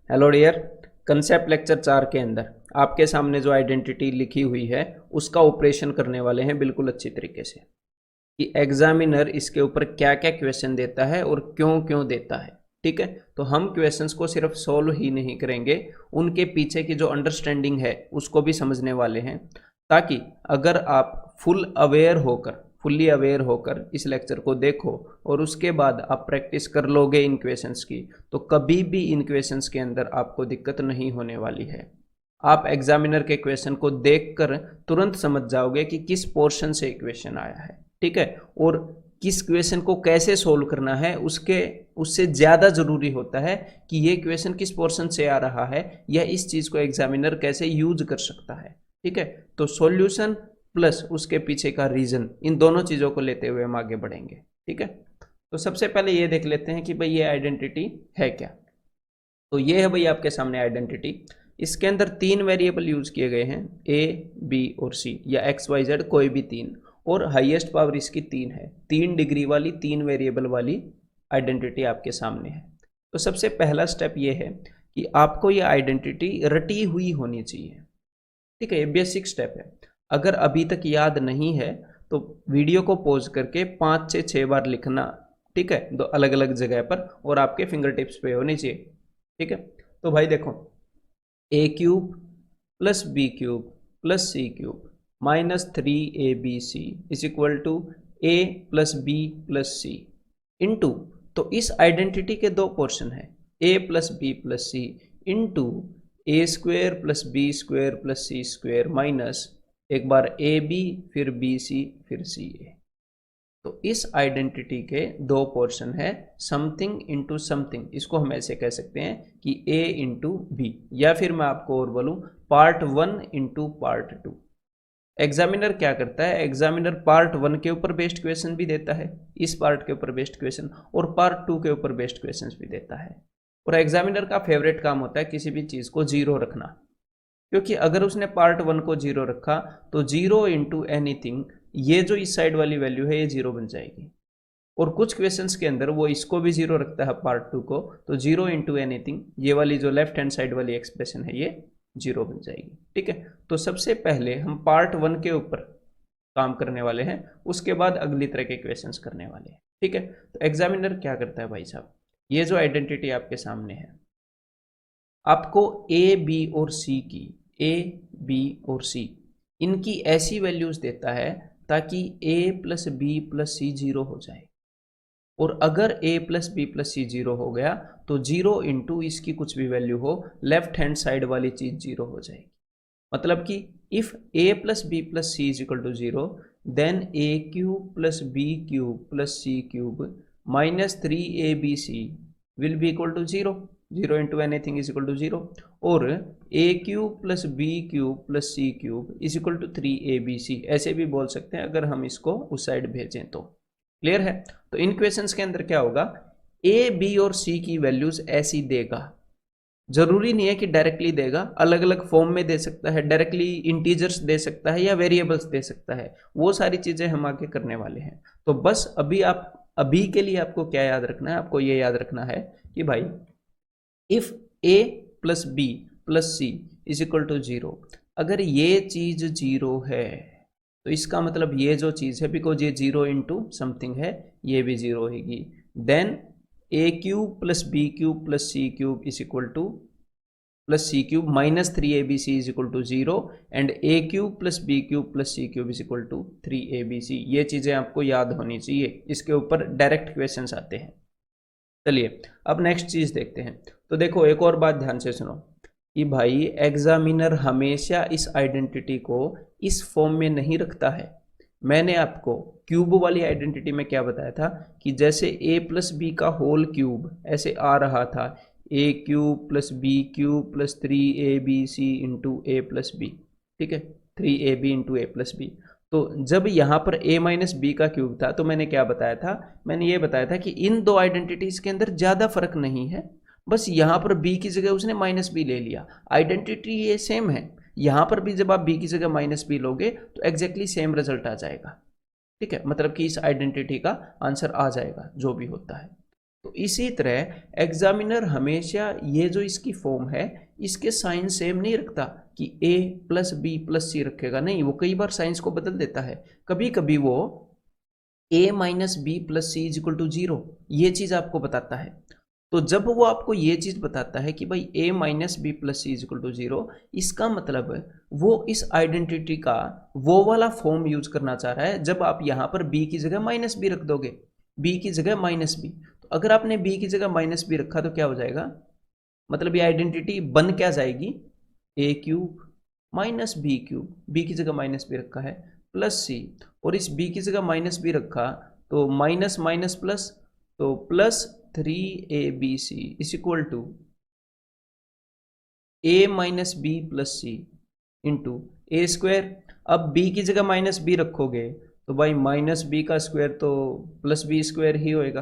Hello dear. Concept lecture 4 के अंदर आपके सामने जो आइडेंटिटी लिखी हुई है उसका ऑपरेशन करने वाले हैं बिल्कुल अच्छी तरीके से कि एग्जामिनर इसके ऊपर क्या क्या क्वेश्चन देता है और क्यों क्यों देता है। ठीक है, तो हम क्वेश्चंस को सिर्फ सॉल्व ही नहीं करेंगे, उनके पीछे की जो अंडरस्टैंडिंग है उसको भी समझने वाले हैं, ताकि अगर आप फुल्ली अवेयर होकर इस लेक्चर को देखो और उसके बाद आप प्रैक्टिस कर लोगे इन क्वेश्चंस की, तो कभी भी इन क्वेश्चंस के अंदर आपको दिक्कत नहीं होने वाली है। आप एग्जामिनर के क्वेश्चन को देखकर तुरंत समझ जाओगे कि किस पोर्शन से क्वेश्चन आया है। ठीक है, और किस क्वेश्चन को कैसे सोल्व करना है उससे ज़्यादा ज़रूरी होता है कि ये क्वेश्चन किस पोर्शन से आ रहा है या इस चीज़ को एग्जामिनर कैसे यूज कर सकता है। ठीक है, तो सॉल्यूशन प्लस उसके पीछे का रीजन, इन दोनों चीज़ों को लेते हुए हम आगे बढ़ेंगे। ठीक है, तो सबसे पहले ये देख लेते हैं कि भाई ये आइडेंटिटी है क्या। तो ये है भाई आपके सामने आइडेंटिटी। इसके अंदर 3 वेरिएबल यूज किए गए हैं, ए बी और सी, या एक्स वाई जेड कोई भी 3, और हाईएस्ट पावर इसकी 3 है। 3 डिग्री वाली 3 वेरिएबल वाली आइडेंटिटी आपके सामने है। तो सबसे पहला स्टेप ये है कि आपको ये आइडेंटिटी रटी हुई होनी चाहिए। ठीक है, ये बेसिक स्टेप है। अगर अभी तक याद नहीं है तो वीडियो को पॉज करके 5 से 6 बार लिखना। ठीक है, दो अलग अलग जगह पर, और आपके फिंगर टिप्स पे होनी चाहिए। ठीक है, तो भाई देखो, a cube plus B cube plus C cube minus 3abc is equal to A plus B plus C into, तो इस आइडेंटिटी के 2 पोर्शन है, ए plus B plus C into a square plus b square plus c square minus एक बार A B फिर B C फिर सी A. तो इस आइडेंटिटी के 2 पोर्शन है, समथिंग इंटू समथिंग। इसको हम ऐसे कह सकते हैं कि ए इंटू बी, या फिर मैं आपको और बोलूं पार्ट 1 इंटू पार्ट 2। एग्जामिनर क्या करता है, एग्जामिनर पार्ट 1 के ऊपर बेस्ड क्वेश्चन भी देता है, इस पार्ट के ऊपर बेस्ड क्वेश्चन, और पार्ट 2 के ऊपर बेस्ड क्वेश्चन भी देता है। और एग्जामिनर का फेवरेट काम होता है किसी भी चीज़ को जीरो रखना, क्योंकि अगर उसने पार्ट 1 को जीरो रखा तो जीरो इंटू एनीथिंग, ये जो इस साइड वाली वैल्यू है ये जीरो बन जाएगी। और कुछ क्वेश्चंस के अंदर वो इसको भी जीरो रखता है पार्ट 2 को, तो जीरो इंटू एनीथिंग, ये वाली जो लेफ्ट हैंड साइड वाली एक्सप्रेशन है ये जीरो बन जाएगी। ठीक है, तो सबसे पहले हम पार्ट 1 के ऊपर काम करने वाले हैं, उसके बाद अगली तरह के क्वेश्चंस करने वाले हैं। ठीक है, तो एग्जामिनर क्या करता है भाई साहब, ये जो आइडेंटिटी आपके सामने है, आपको ए बी और सी की, ए बी और सी इनकी ऐसी वैल्यूज देता है ताकि A plus B plus C zero हो जाए। और अगर a plus B plus C zero हो गया तो जीरो इंटू इसकी कुछ भी वैल्यू हो, लेफ्ट हैंड साइड वाली चीज जीरो हो जाएगी। मतलब कि if a plus B plus C is equal to zero, then A cube plus B cube plus C cube minus 3abc will be equal to zero. Zero into anything is equal to zero. और a cube plus B cube plus C cube is equal to 3abc, ऐसे भी बोल सकते हैं अगर हम इसको उस साइड भेजें तो। क्लियर है, तो इन क्वेश्चंस के अंदर क्या होगा, ए बी और सी की वैल्यूज ऐसी देगा। जरूरी नहीं है कि डायरेक्टली देगा, अलग अलग फॉर्म में दे सकता है, डायरेक्टली इंटीजर्स दे सकता है या वेरिएबल्स दे सकता है, वो सारी चीजें हम आगे करने वाले हैं। तो बस अभी के लिए आपको क्या याद रखना है, आपको ये याद रखना है कि भाई if A plus B plus C is equal to zero, अगर ये चीज जीरो है तो इसका मतलब ये जो चीज़ है, बिकॉज ये जीरो इंटू समथिंग है, ये भी जीरो होगी। Then A cube plus B cube plus C cube is equal to plus C cube minus 3abc is equal to zero, and A cube plus B cube plus C cube is equal to 3abc। ये चीज़ें आपको याद होनी चाहिए, इसके ऊपर direct questions आते हैं। चलिए अब नेक्स्ट चीज़ देखते हैं। तो देखो एक और बात ध्यान से सुनो कि भाई एग्जामिनर हमेशा इस आइडेंटिटी को इस फॉर्म में नहीं रखता है। मैंने आपको क्यूब वाली आइडेंटिटी में क्या बताया था कि जैसे a प्लस बी का होल क्यूब ऐसे आ रहा था, a cube plus B cube plus 3abc into a plus b. ठीक है, 3ab into a plus B. तो जब यहाँ पर a माइनस बी का क्यूब था तो मैंने क्या बताया था, मैंने ये बताया था कि इन दो आइडेंटिटीज के अंदर ज़्यादा फर्क नहीं है, बस यहाँ पर b की जगह उसने माइनस बी ले लिया। आइडेंटिटी ये सेम है, यहाँ पर भी जब आप b की जगह माइनस बी लोगे तो एग्जैक्टली सेम रिजल्ट आ जाएगा। ठीक है, मतलब कि इस आइडेंटिटी का आंसर आ जाएगा जो भी होता है। तो इसी तरह एग्जामिनर हमेशा ये जो इसकी फॉर्म है इसके साइन सेम नहीं रखता कि a प्लस बी प्लस सी रखेगा, नहीं, वो कई बार साइंस को बदल देता है। कभी कभी वो a minus B plus C is equal to zero, ये चीज आपको बताता है। तो जब वो आपको ये चीज बताता है कि भाई a minus B plus C is equal to zero, इसका मतलब वो इस आइडेंटिटी का वो वाला फॉर्म यूज करना चाह रहा है जब आप यहां पर b की जगह माइनस बी रख दोगे, b की जगह माइनस बी। तो अगर आपने b की जगह माइनस बी रखा तो क्या हो जाएगा, मतलब ये आइडेंटिटी बन क्या जाएगी, a cube minus B cube, B की जगह माइनस बी रखा है, प्लस सी, और इस b की जगह माइनस बी रखा तो माइनस माइनस प्लस, तो plus 3abc is equal to a minus B plus C into A square. अब b की जगह माइनस बी रखोगे तो भाई माइनस बी का स्क्वायर तो प्लस बी स्क्वायर ही होएगा,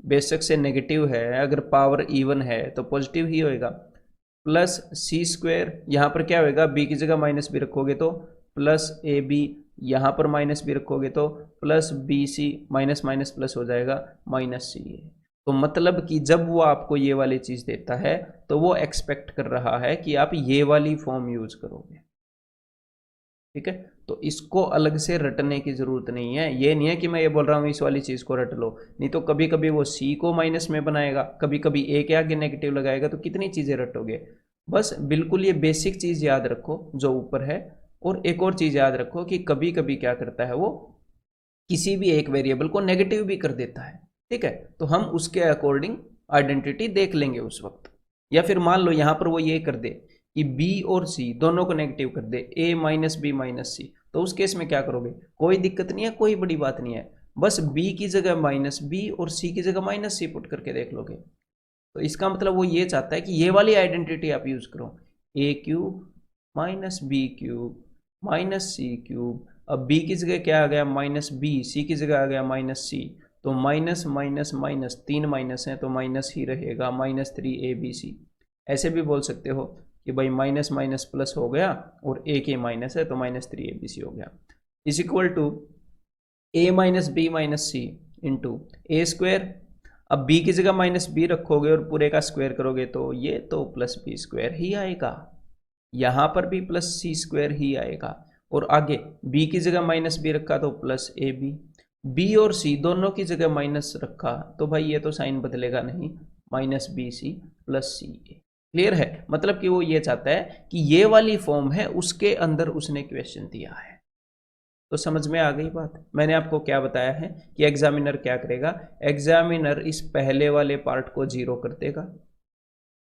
बेशक से नेगेटिव है, अगर पावर इवन है तो पॉजिटिव ही होएगा, प्लस सी स्क्वायर, यहाँ पर क्या होएगा, b की जगह माइनस बी रखोगे तो प्लस ए बी, यहाँ पर माइनस बी रखोगे तो plus B C, minus minus plus हो जाएगा माइनस सी। तो मतलब कि जब वो आपको ये वाली चीज़ देता है तो वो एक्सपेक्ट कर रहा है कि आप ये वाली फॉर्म यूज करोगे, ठीक है। तो इसको अलग से रटने की जरूरत नहीं है, ये नहीं है कि मैं ये बोल रहा हूँ इस वाली चीज़ को रट लो, नहीं तो कभी कभी वो सी को माइनस में बनाएगा, कभी कभी ए के आगे नेगेटिव लगाएगा, तो कितनी चीज़ें रटोगे। बस बिल्कुल ये बेसिक चीज़ याद रखो जो ऊपर है, और एक और चीज़ याद रखो कि कभी कभी क्या करता है वो किसी भी एक वेरिएबल को नेगेटिव भी कर देता है, ठीक है। तो हम उसके अकॉर्डिंग आइडेंटिटी देख लेंगे उस वक्त। या फिर मान लो यहां पर वो ये कर दे कि b और c दोनों को नेगेटिव कर दे, a माइनस बी माइनस सी, तो उस केस में क्या करोगे, कोई दिक्कत नहीं है, कोई बड़ी बात नहीं है, बस b की जगह माइनस बी और c की जगह माइनस सी पुट करके देख लोगे। तो इसका मतलब वो ये चाहता है कि ये वाली आइडेंटिटी आप यूज करो, a cube minus B cube minus C cube. अब b की जगह क्या आ गया माइनस बी, सी की जगह आ गया माइनस सी, तो माइनस माइनस माइनस, तीन माइनस है तो माइनस ही रहेगा, माइनस 3abc। ऐसे भी बोल सकते हो कि भाई माइनस माइनस प्लस हो गया और a के माइनस है तो माइनस 3abc हो गया, is equal to a minus B minus C into A square. अब b की जगह माइनस बी रखोगे और पूरे का स्क्वायर करोगे तो ये तो प्लस बी स्क्वायर ही आएगा, यहां पर भी प्लस सी स्क्वायर ही आएगा, और आगे b की जगह माइनस बी रखा तो प्लस ए बी, बी और सी दोनों की जगह माइनस रखा तो भाई ये तो साइन बदलेगा नहीं, minus B C plus C ए। क्लियर है, मतलब कि वो ये चाहता है कि ये वाली फॉर्म है उसके अंदर उसने क्वेश्चन दिया है। तो समझ में आ गई बात, मैंने आपको क्या बताया है कि एग्जामिनर क्या करेगा, एग्जामिनर इस पहले वाले पार्ट को जीरो कर देगा,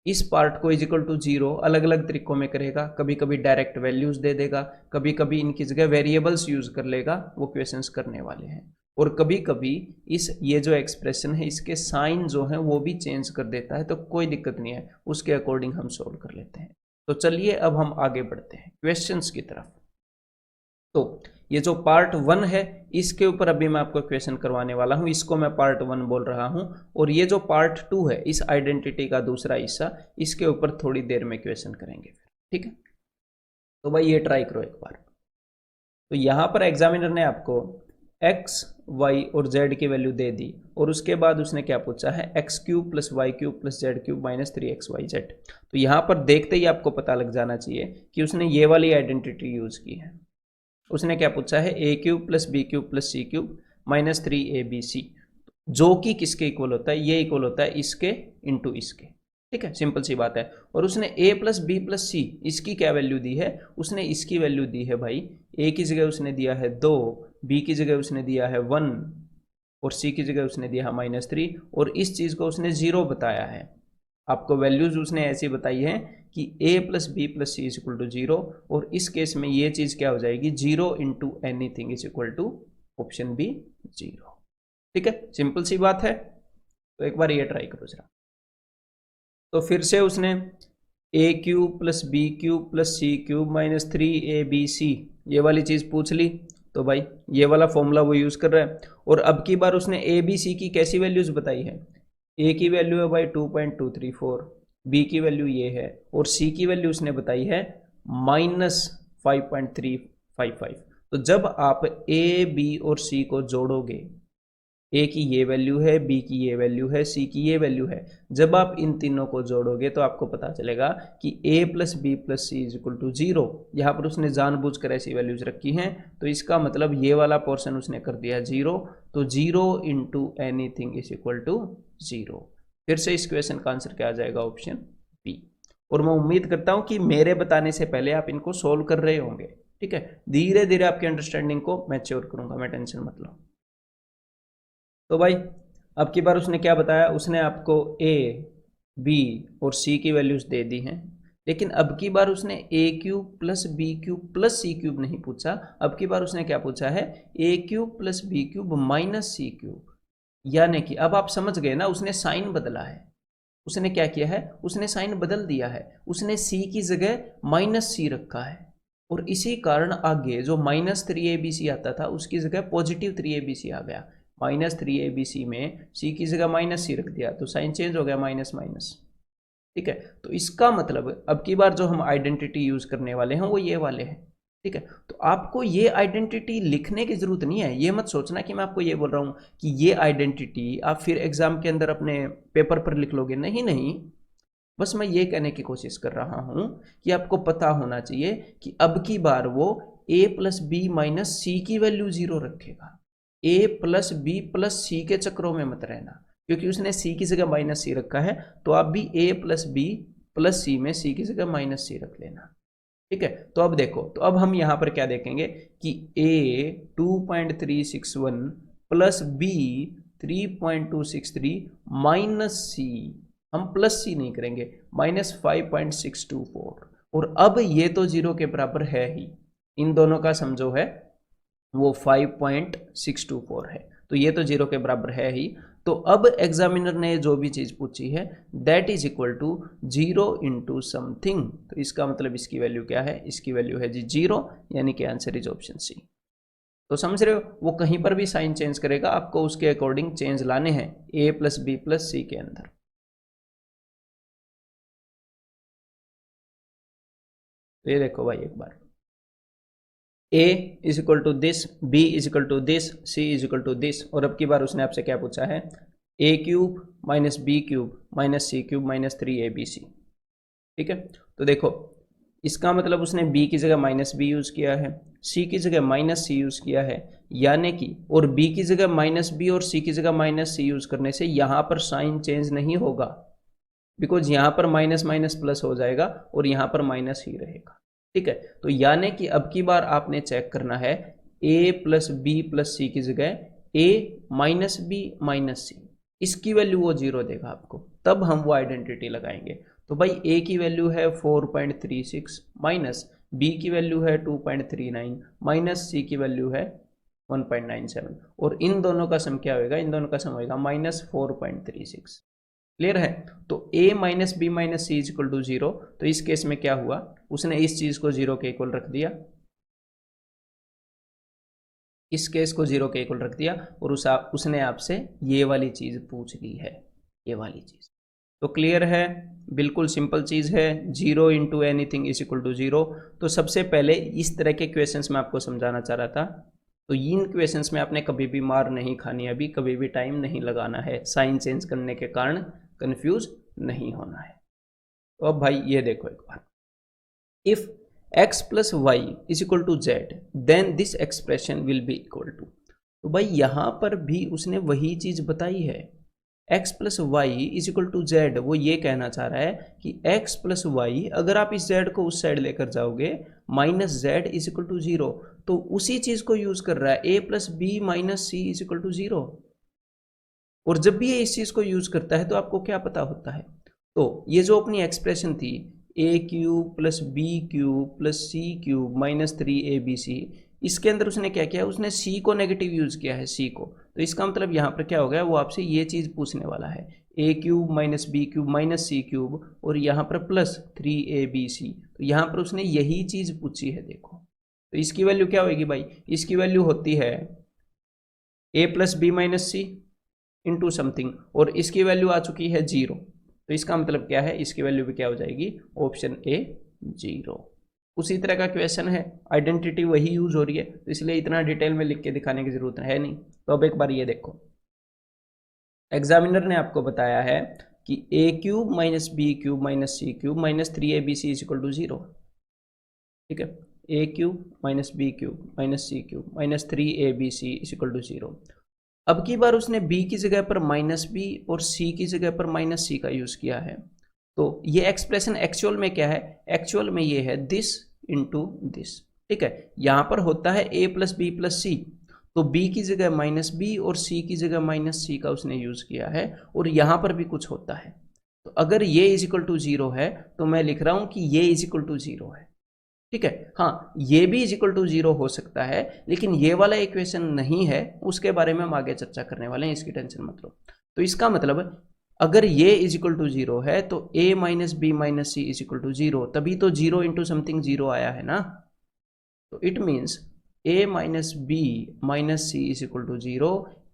इस पार्ट को इजिकल टू जीरो अलग अलग तरीकों में करेगा, कभी कभी डायरेक्ट वैल्यूज दे देगा, कभी कभी इनकी जगह वेरिएबल्स यूज कर लेगा, वो क्वेश्चंस करने वाले हैं, और कभी कभी इस ये जो एक्सप्रेशन है इसके साइन जो है वो भी चेंज कर देता है, तो कोई दिक्कत नहीं है, उसके अकॉर्डिंग हम सोल्व कर लेते हैं। तो चलिए अब हम आगे बढ़ते हैं क्वेश्चंस की तरफ। तो ये जो पार्ट 1 है इसके ऊपर अभी मैं आपको क्वेश्चन करवाने वाला हूं, इसको मैं पार्ट 1 बोल रहा हूं, और ये जो पार्ट 2 है इस आइडेंटिटी का दूसरा हिस्सा, इसके ऊपर थोड़ी देर में क्वेश्चन करेंगे फिर, ठीक है। तो भाई ये ट्राई करो एक बार। तो यहां पर एग्जामिनर ने आपको x y और z की वैल्यू दे दी, और उसके बाद उसने क्या पूछा है x cube plus Y cube plus Z cube minus 3xyz। तो यहां पर देखते ही आपको पता लग जाना चाहिए कि उसने ये वाली आइडेंटिटी यूज की है। उसने क्या पूछा है ए cube plus B cube plus सी क्यूब माइनस 3abc, जो कि किसके इक्वल होता है, ये इक्वल होता है इसके इंटू इसके, ठीक है, सिंपल सी बात है। और उसने a प्लस बी प्लस सी इसकी क्या वैल्यू दी है, उसने इसकी वैल्यू दी है भाई, a की जगह उसने दिया है 2, b की जगह उसने दिया है 1, और c की जगह उसने दिया है माइनस 3, और इस चीज को उसने 0 बताया है। आपको वैल्यूज उसने ऐसी बताई है कि a plus B plus C is equal to 0, और इस केस में ये चीज क्या हो जाएगी 0 into anything is equal to option B 0, ठीक है, सिंपल सी बात है। तो एक बार ये ट्राई करो जरा। तो फिर से उसने a cube plus B cube plus C cube minus 3abc ये वाली चीज पूछ ली, तो भाई ये वाला फॉर्मूला वो यूज कर रहा है, और अब की बार उसने ए बी सी की कैसी वैल्यूज बताई है, ए की वैल्यू है भाई 2.234, बी की वैल्यू ये है, और सी की वैल्यू उसने बताई है माइनस 5.355। तो जब आप ए बी और सी को जोड़ोगे ए की ये वैल्यू है, बी की ये वैल्यू है, सी की ये वैल्यू है। जब आप इन तीनों को जोड़ोगे तो आपको पता चलेगा कि a plus B plus C is equal to zero. यहाँ पर उसने जानबूझकर ऐसी वैल्यूज रखी हैं, तो इसका मतलब ये वाला पोर्शन उसने कर दिया जीरो। तो zero into anything is equal to zero. फिर से इस क्वेश्चन का आंसर क्या आ जाएगा? Option B. और मैं उम्मीद करता हूँ कि मेरे बताने से पहले आप इनको सोल्व कर रहे होंगे। ठीक है, धीरे धीरे आपकी अंडरस्टैंडिंग को मैच्योर करूंगा मैं, टेंशन मत लो। तो भाई अब की बार उसने क्या बताया? उसने आपको ए, बी और सी की वैल्यूज दे दी हैं, लेकिन अब की बार उसने a cube plus B cube plus C cube नहीं पूछा। अब की बार उसने क्या पूछा है? ए cube plus B cube minus सी क्यूब। यानी कि अब आप समझ गए ना, उसने साइन बदला है। उसने क्या किया है? उसने साइन बदल दिया है। उसने सी की जगह माइनस सी रखा है, और इसी कारण आगे जो माइनस 3abc आता था उसकी जगह पॉजिटिव 3abc आ गया। माइनस 3abc में सी की जगह माइनस सी रख दिया, तो साइन चेंज हो गया, माइनस माइनस। ठीक है, तो इसका मतलब अब की बार जो हम आइडेंटिटी यूज करने वाले हैं वो ये वाले हैं। ठीक है, तो आपको ये आइडेंटिटी लिखने की जरूरत नहीं है। ये मत सोचना कि मैं आपको ये बोल रहा हूं कि ये आइडेंटिटी आप फिर एग्जाम के अंदर अपने पेपर पर लिख लोगे। नहीं नहीं, बस मैं ये कहने की कोशिश कर रहा हूं कि आपको पता होना चाहिए कि अब की बार वो a प्लस बी माइनस सी की वैल्यू जीरो रखेगा। a plus B plus C के चक्रों में मत रहना, क्योंकि उसने c की जगह माइनस सी रखा है, तो आप भी a प्लस बी प्लस सी में c की जगह माइनस सी रख लेना। ठीक है, तो अब देखो, तो अब हम यहां पर क्या देखेंगे कि a 2.361 प्लस b 3.263 माइनस सी, हम प्लस सी नहीं करेंगे, -5.624। और अब ये तो जीरो के बराबर है ही, इन दोनों का सम जो है वो 5.624 है, तो ये तो जीरो के बराबर है ही। तो अब एग्जामिनर ने जो भी चीज पूछी है that is equal to zero into something, तो इसका मतलब इसकी वैल्यू क्या है? इसकी वैल्यू है जी जीरो, यानी कि आंसर इज ऑप्शन सी। तो समझ रहे हो, वो कहीं पर भी साइन चेंज करेगा, आपको उसके अकॉर्डिंग चेंज लाने हैं A plus B plus C के अंदर। तो ये देखो भाई एक बार, a is equal to this, b is equal to this, c is equal to this, और अब की बार उसने आपसे क्या पूछा है? a cube minus B cube minus C cube minus 3abc। ठीक है, तो देखो इसका मतलब उसने b की जगह माइनस बी यूज किया है, c की जगह माइनस सी यूज किया है, यानी कि और b की जगह माइनस बी और c की जगह माइनस सी यूज करने से यहां पर साइन चेंज नहीं होगा, बिकॉज यहां पर माइनस माइनस प्लस हो जाएगा और यहां पर माइनस ही रहेगा। ठीक है, तो यानी कि अब की बार आपने चेक करना है a प्लस बी प्लस सी की जगह a माइनस बी माइनस सी, इसकी वैल्यू वो जीरो देगा आपको, तब हम वो आइडेंटिटी लगाएंगे। तो भाई a की वैल्यू है 4.36 माइनस b की वैल्यू है 2.39 माइनस c की वैल्यू है 1.97, और इन दोनों का सम क्या होगा? इन दोनों का सम होगा -4.36। क्लियर है? तो a minus B minus C is equal to zero, तो इस केस में क्या हुआ? उसने इस चीज को जीरो के इक्वल रख दिया, इस केस को जीरो के इक्वल रख दिया, और उसने आपसे ये वाली चीज पूछ ली है, ये वाली चीज। तो क्लियर है, बिल्कुल सिंपल चीज है, zero into anything is equal to zero. तो सबसे पहले इस तरह के क्वेश्चंस में आपको समझाना चाह रहा था, तो इन क्वेश्चंस में आपने कभी भी मार नहीं खानी, अभी कभी भी टाइम नहीं लगाना है, साइन चेंज करने के कारण कंफ्यूज नहीं होना है। तो अब भाई ये देखो एक बार, if x plus Y is equal to z then this expression will be equal to, तो भाई यहां पर भी उसने वही चीज बताई है, x plus Y is equal to Z. वो ये कहना चाह रहा है कि x प्लस वाई, अगर आप इस z को उस साइड लेकर जाओगे minus Z is equal to zero, तो उसी चीज को यूज कर रहा है, a plus B minus C is equal to zero. और जब भी ये इस चीज को यूज करता है तो आपको क्या पता होता है? तो ये जो अपनी एक्सप्रेशन थी a cube plus B cube plus C cube minus 3abc, इसके अंदर उसने क्या किया? उसने c को नेगेटिव यूज किया है, c को। तो इसका मतलब यहाँ पर क्या हो गया? वो आपसे ये चीज पूछने वाला है, ए cube minus B cube minus सी क्यूब, और यहाँ पर प्लस 3abc, तो यहाँ पर उसने यही चीज पूछी है। देखो, तो इसकी वैल्यू क्या होगी भाई? इसकी वैल्यू होती है a plus B minus C into something, और इसकी वैल्यू आ चुकी है जीरो, तो इसका मतलब क्या है? इसकी वैल्यू भी क्या हो जाएगी? Option A zero. उसी तरह का क्वेश्चन है, आइडेंटिटी वही यूज हो रही है, तो इसलिए इतना डिटेल में लिख के दिखाने की जरूरत है नहीं। तो अब एक बार ये देखो, एग्जामिनर ने आपको बताया है कि a cube minus B cube minus C cube minus 3abc is equal to 0। ठीक है, ए cube minus B cube minus C cube minus 3abc is equal to 0। अब की बार उसने b की जगह पर माइनस बी और c की जगह पर माइनस सी का यूज़ किया है। तो ये एक्सप्रेशन एक्चुअल में क्या है? एक्चुअल में ये है दिस इंटू दिस। ठीक है, यहाँ पर होता है a प्लस बी प्लस सी, तो b की जगह माइनस बी और c की जगह माइनस सी का उसने यूज़ किया है, और यहाँ पर भी कुछ होता है। तो अगर ये इज इक्वल टू 0 है तो मैं लिख रहा हूँ कि ये इज इक्वल टू 0 है। ठीक है, हाँ ये भी इज इक्वल टू 0 हो सकता है, लेकिन ये वाला इक्वेशन नहीं है, उसके बारे में हम आगे चर्चा करने वाले हैं, इसकी टेंशन मत लो। तो इसका मतलब अगर ये इज इक्वल टू 0 है तो a minus B minus C is equal to 0, तभी तो 0 इंटू समथिंग 0 आया है ना। तो it means a minus B minus C is equal to 0,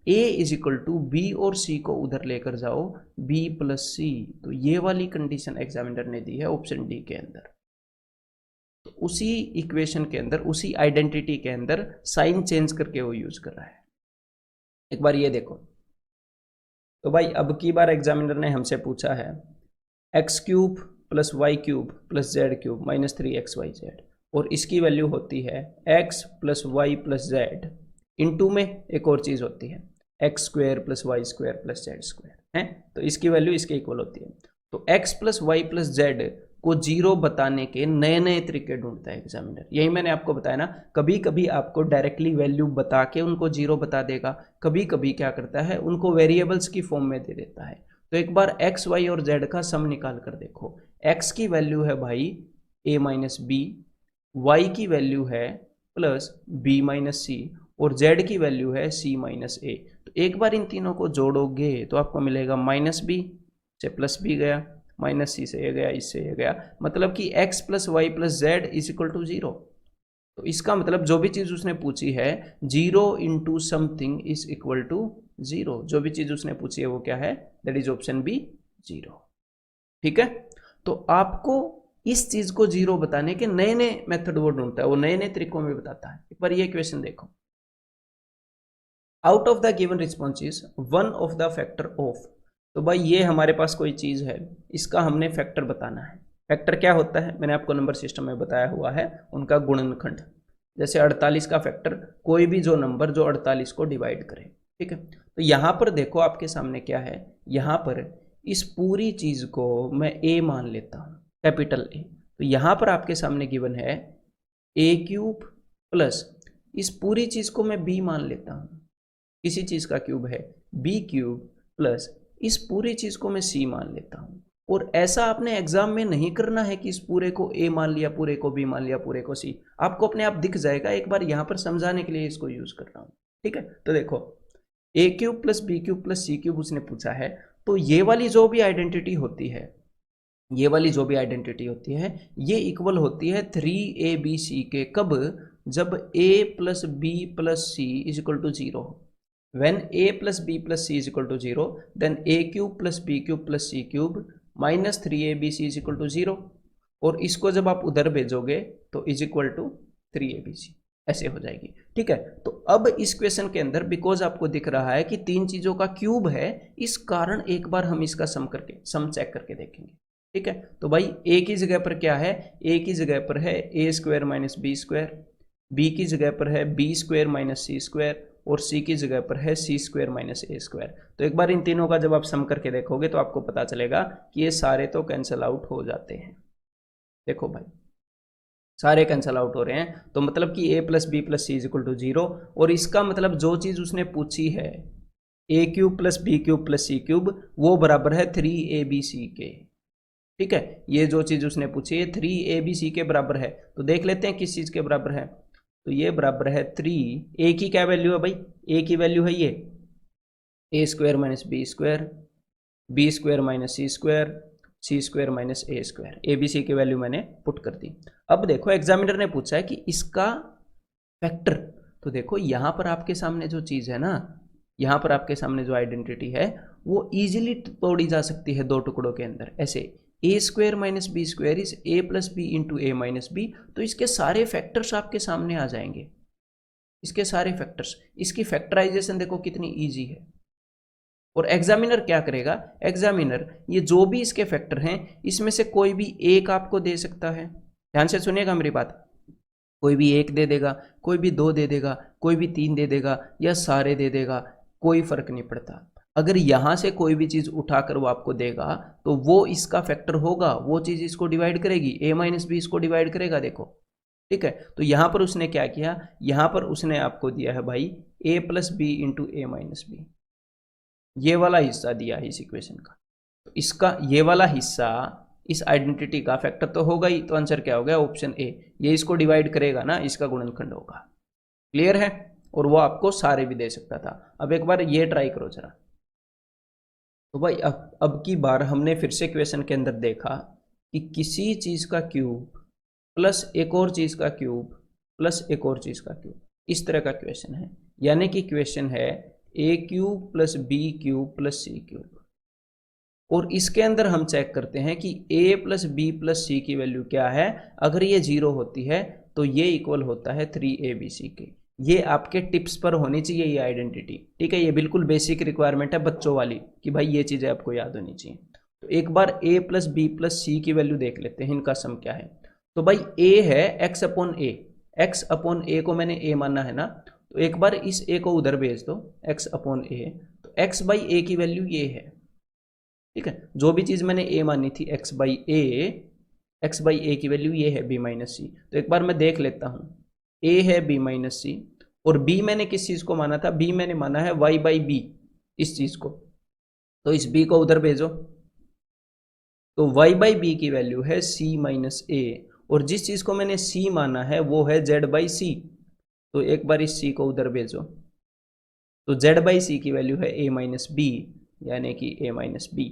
a is equal to B और c को उधर लेकर जाओ b प्लस सी। तो ये वाली कंडीशन एग्जामिनर ने दी है ऑप्शन डी के अंदर। तो उसी इक्वेशन के अंदर, उसी आइडेंटिटी के अंदर साइन चेंज करके वो यूज कर रहा है। एक बार ये देखो, तो भाई अब की बार एग्जामिनर ने हमसे पूछा है x cube plus Y cube plus Z cube minus 3xyz, और इसकी वैल्यू होती है x plus Y plus z, into में एक और चीज़ होती है x square plus y square plus z square है, तो इसकी वैल्यू इसके इक्वल होती है। तो x plus Y plus z को 0 बताने के नए नए तरीके ढूंढता है एग्जामिनर। यही मैंने आपको बताया ना, कभी कभी आपको डायरेक्टली वैल्यू बता के उनको 0 बता देगा, कभी कभी क्या करता है उनको वेरिएबल्स की फॉर्म में दे देता है। तो एक बार एक्स वाई और जेड का सम निकाल कर देखो। एक्स की वैल्यू है भाई a माइनस बी, वाई की वैल्यू है प्लस बी माइनस सी, और जेड की वैल्यू है सी माइनस ए। तो एक बार इन तीनों को जोड़ोगे तो आपको मिलेगा माइनस बी से प्लस बी गया, माइनस सी से ये गया, इससे ये गया, मतलब कि x plus Y plus Z is equal to 0। तो इसका मतलब जो भी चीज़ उसने पूछी है 0 into something is equal to 0, जो भी चीज़ उसने पूछी है वो क्या है? That is option B 0। ठीक है, तो आपको इस चीज को 0 बताने के नए नए मेथड वो ढूंढता है, वो नए नए तरीकों में बताता है। एक बार ये क्वेश्चन देखो, out of the given responses one of the factor of. तो भाई ये हमारे पास कोई चीज़ है, इसका हमने फैक्टर बताना है। फैक्टर क्या होता है? मैंने आपको नंबर सिस्टम में बताया हुआ है, उनका गुणनखंड। जैसे 48 का फैक्टर कोई भी जो नंबर जो 48 को डिवाइड करे। ठीक है, तो यहाँ पर देखो आपके सामने क्या है, यहाँ पर इस पूरी चीज़ को मैं ए मान लेता हूँ, कैपिटल ए। तो यहाँ पर आपके सामने गिवन है ए क्यूब प्लस इस पूरी चीज़ को मैं बी मान लेता हूँ, किसी चीज़ का क्यूब है बी क्यूब प्लस इस पूरी चीज़ को मैं सी मान लेता हूँ। और ऐसा आपने एग्जाम में नहीं करना है कि इस पूरे को ए मान लिया, पूरे को बी मान लिया, पूरे को सी, आपको अपने आप दिख जाएगा। एक बार यहाँ पर समझाने के लिए इसको यूज कर रहा हूँ। ठीक है, तो देखो a cube plus B cube plus C cube उसने पूछा है, तो ये वाली जो भी आइडेंटिटी होती है, ये वाली जो भी आइडेंटिटी होती है, ये इक्वल होती है 3abc के। कब? जब a plus B plus C is equal to 0। when a plus b plus c is equal to 0, then a cube plus b cube plus c cube minus 3abc is equal to 0। और इसको जब आप उधर भेजोगे तो is equal to 3abc, ऐसे हो जाएगी। ठीक है, तो अब इस क्वेश्चन के अंदर बिकॉज आपको दिख रहा है कि तीन चीजों का क्यूब है, इस कारण एक बार हम इसका सम चेक करके देखेंगे। ठीक है, तो भाई a की जगह पर क्या है? a की जगह पर है a square minus B square, b की जगह पर है b square minus c square, और c की जगह पर है c square minus a square. तो एक बार इन तीनों का जब आप सम करके देखोगे तो आपको पता चलेगा कि ये सारे तो कैंसिल आउट हो जाते हैं। देखो भाई सारे कैंसिल आउट हो रहे हैं, तो मतलब कि a plus B plus C is equal to 0। और इसका मतलब जो चीज़ उसने पूछी है ए cube plus B cube plus सी क्यूब, वो बराबर है 3abc के। ठीक है, ये जो चीज़ उसने पूछी है 3abc के बराबर है, तो देख लेते हैं किस चीज़ के बराबर है। तो ये बराबर है 3, ए की क्या वैल्यू है भाई? ए की वैल्यू है ये a square minus B square, b square minus c square, c square minus a square. A B C की वैल्यू मैंने पुट कर दी। अब देखो एग्जामिनर ने पूछा है कि इसका फैक्टर, तो देखो यहाँ पर आपके सामने जो चीज़ है ना, यहाँ पर आपके सामने जो आइडेंटिटी है वो इजीली तोड़ी जा सकती है दो टुकड़ों के अंदर। ऐसे a square minus B square is a plus b into A minus b, तो इसके सारे फैक्टर्स आपके सामने आ जाएंगे, इसके सारे फैक्टर्स। इसकी फैक्टराइजेशन देखो कितनी ईजी है। और एग्जामिनर क्या करेगा, एग्जामिनर ये जो भी इसके फैक्टर हैं इसमें से कोई भी एक आपको दे सकता है। ध्यान से सुनिएगा मेरी बात, कोई भी एक दे देगा, कोई भी दो दे देगा, कोई भी तीन दे देगा, या सारे दे देगा, कोई फर्क नहीं पड़ता। अगर यहां से कोई भी चीज उठाकर वो आपको देगा तो वो इसका फैक्टर होगा, वो चीज इसको डिवाइड करेगी, a माइनस बी इसको डिवाइड करेगा। देखो ठीक है, तो यहां पर उसने क्या किया, यहां पर उसने आपको दिया है भाई a plus b into A minus b, ये वाला हिस्सा दिया है इस इक्वेशन का। तो इसका ये वाला हिस्सा इस आइडेंटिटी का फैक्टर तो होगा ही, तो आंसर क्या हो गया, ऑप्शन ए। ये इसको डिवाइड करेगा ना, इसका गुणनखंड होगा। क्लियर है, और वो आपको सारे भी दे सकता था। अब एक बार ये ट्राई करो जरा। तो भाई अब की बार हमने फिर से क्वेश्चन के अंदर देखा कि किसी चीज का क्यूब प्लस एक और चीज का क्यूब प्लस एक और चीज का क्यूब, इस तरह का क्वेश्चन है। यानी कि क्वेश्चन है ए cube plus B cube plus सी क्यूब, और इसके अंदर हम चेक करते हैं कि a प्लस बी प्लस सी की वैल्यू क्या है। अगर ये 0 होती है तो ये इक्वल होता है 3abc के। ये आपके टिप्स पर होनी चाहिए ये आइडेंटिटी, ठीक है। ये बिल्कुल बेसिक रिक्वायरमेंट है बच्चों वाली कि भाई ये चीज़ें आपको याद होनी चाहिए। तो एक बार a प्लस बी प्लस सी की वैल्यू देख लेते हैं, इनका सम क्या है। तो भाई a है x अपॉन ए, x अपॉन ए को मैंने a माना है ना, तो एक बार इस a को उधर भेज दो, x अपॉन ए, तो x बाई ए की वैल्यू ये है, ठीक है। जो भी चीज़ मैंने a मानी थी x by a, x by a की वैल्यू ये है b माइनस सी। तो एक बार मैं देख लेता हूँ, a है b माइनस सी, और b मैंने किस चीज़ को माना था, b मैंने माना है y बाई बी, इस चीज़ को। तो इस b को उधर भेजो, तो y बाई बी की वैल्यू है c माइनस ए, और जिस चीज़ को मैंने c माना है वो है z बाई सी। तो एक बार इस c को उधर भेजो, तो z बाई सी की वैल्यू है a माइनस बी, यानी कि a माइनस बी।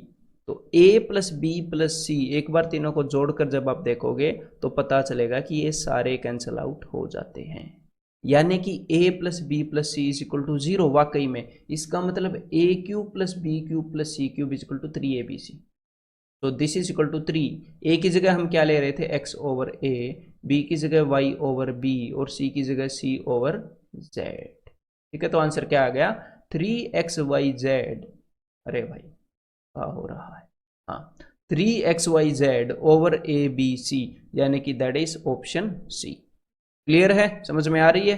तो a प्लस बी प्लस सी, एक बार तीनों को जोड़कर जब आप देखोगे तो पता चलेगा कि ये सारे कैंसिल आउट हो जाते हैं, यानी कि a plus B plus C is equal to 0। वाकई में इसका मतलब a cube plus B cube plus C cube is equal to 3abc। तो this is equal to 3। a की जगह हम क्या ले रहे थे, x ओवर a, b की जगह y ओवर b, और c की जगह c ओवर z। ठीक है, तो आंसर क्या आ गया, 3xyz। अरे भाई क्या हो रहा है, हाँ 3xyz over A B c, यानी कि that is option C. Clear है, समझ में आ रही है।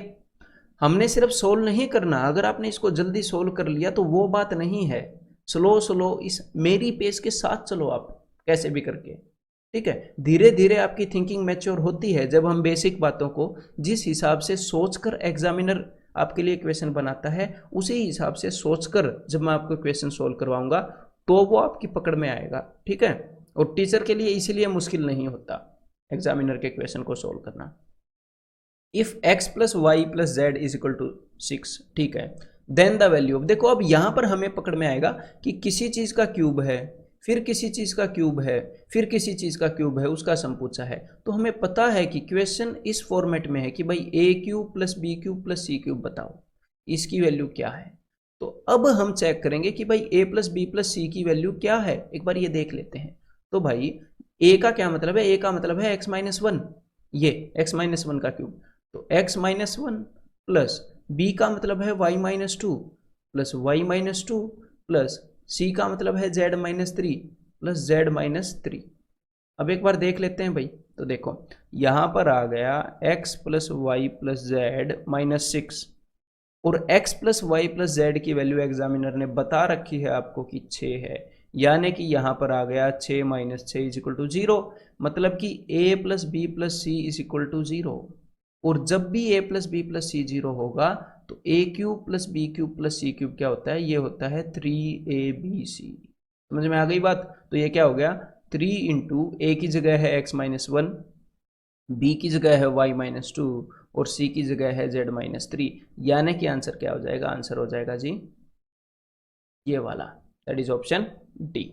हमने सिर्फ सोल्व नहीं करना, अगर आपने इसको जल्दी सोल्व कर लिया तो वो बात नहीं है। स्लो स्लो इस मेरी पेस के साथ चलो आप, कैसे भी करके, ठीक है। धीरे धीरे आपकी थिंकिंग मैच्योर होती है जब हम बेसिक बातों को जिस हिसाब से सोचकर एग्जामिनर आपके लिए क्वेश्चन बनाता है उसी हिसाब से सोचकर जब मैं आपको क्वेश्चन सोल्व करवाऊंगा तो वो आपकी पकड़ में आएगा, ठीक है। और टीचर के लिए इसीलिए मुश्किल नहीं होता एग्जामिनर के क्वेश्चन को सोल्व करना। If x plus Y plus Z is equal to 6, ठीक है, देन द वैल्यू ऑफ, देखो अब यहां पर हमें पकड़ में आएगा कि किसी चीज का क्यूब है, फिर किसी चीज का क्यूब है, फिर किसी चीज का क्यूब है, उसका सम पूछा है। तो हमें पता है कि क्वेश्चन इस फॉर्मेट में है कि भाई a cube plus B cube plus C cube बताओ इसकी वैल्यू क्या है। तो अब हम चेक करेंगे कि भाई a प्लस बी प्लस सी की वैल्यू क्या है, एक बार ये देख लेते हैं। तो भाई a का क्या मतलब है, a का मतलब है x माइनस वन, ये x माइनस वन का क्यूब। तो x minus one plus b का मतलब है y minus two plus Y minus two plus c का मतलब है z minus three plus z minus three. अब एक बार देख लेते हैं भाई, तो देखो यहां पर आ गया x plus Y plus z minus six, और x plus Y plus z की वैल्यू एग्जामिनर ने बता रखी है आपको कि 6 है, यानी कि यहां पर आ गया 6 माइनस 6 इज इक्वल टू 0, मतलब कि a plus B plus C is equal to 0। और जब भी a plus B plus c 0 होगा तो a cube plus B cube plus C cube क्या होता है, ये होता है 3abc। समझ में आ गई बात। तो ये क्या हो गया, 3 इंटू ए की जगह है x माइनस वन, बी की जगह है y माइनस टू, और c की जगह है z माइनस थ्री, यानी कि आंसर क्या हो जाएगा, आंसर हो जाएगा जी ये वाला, that is option D.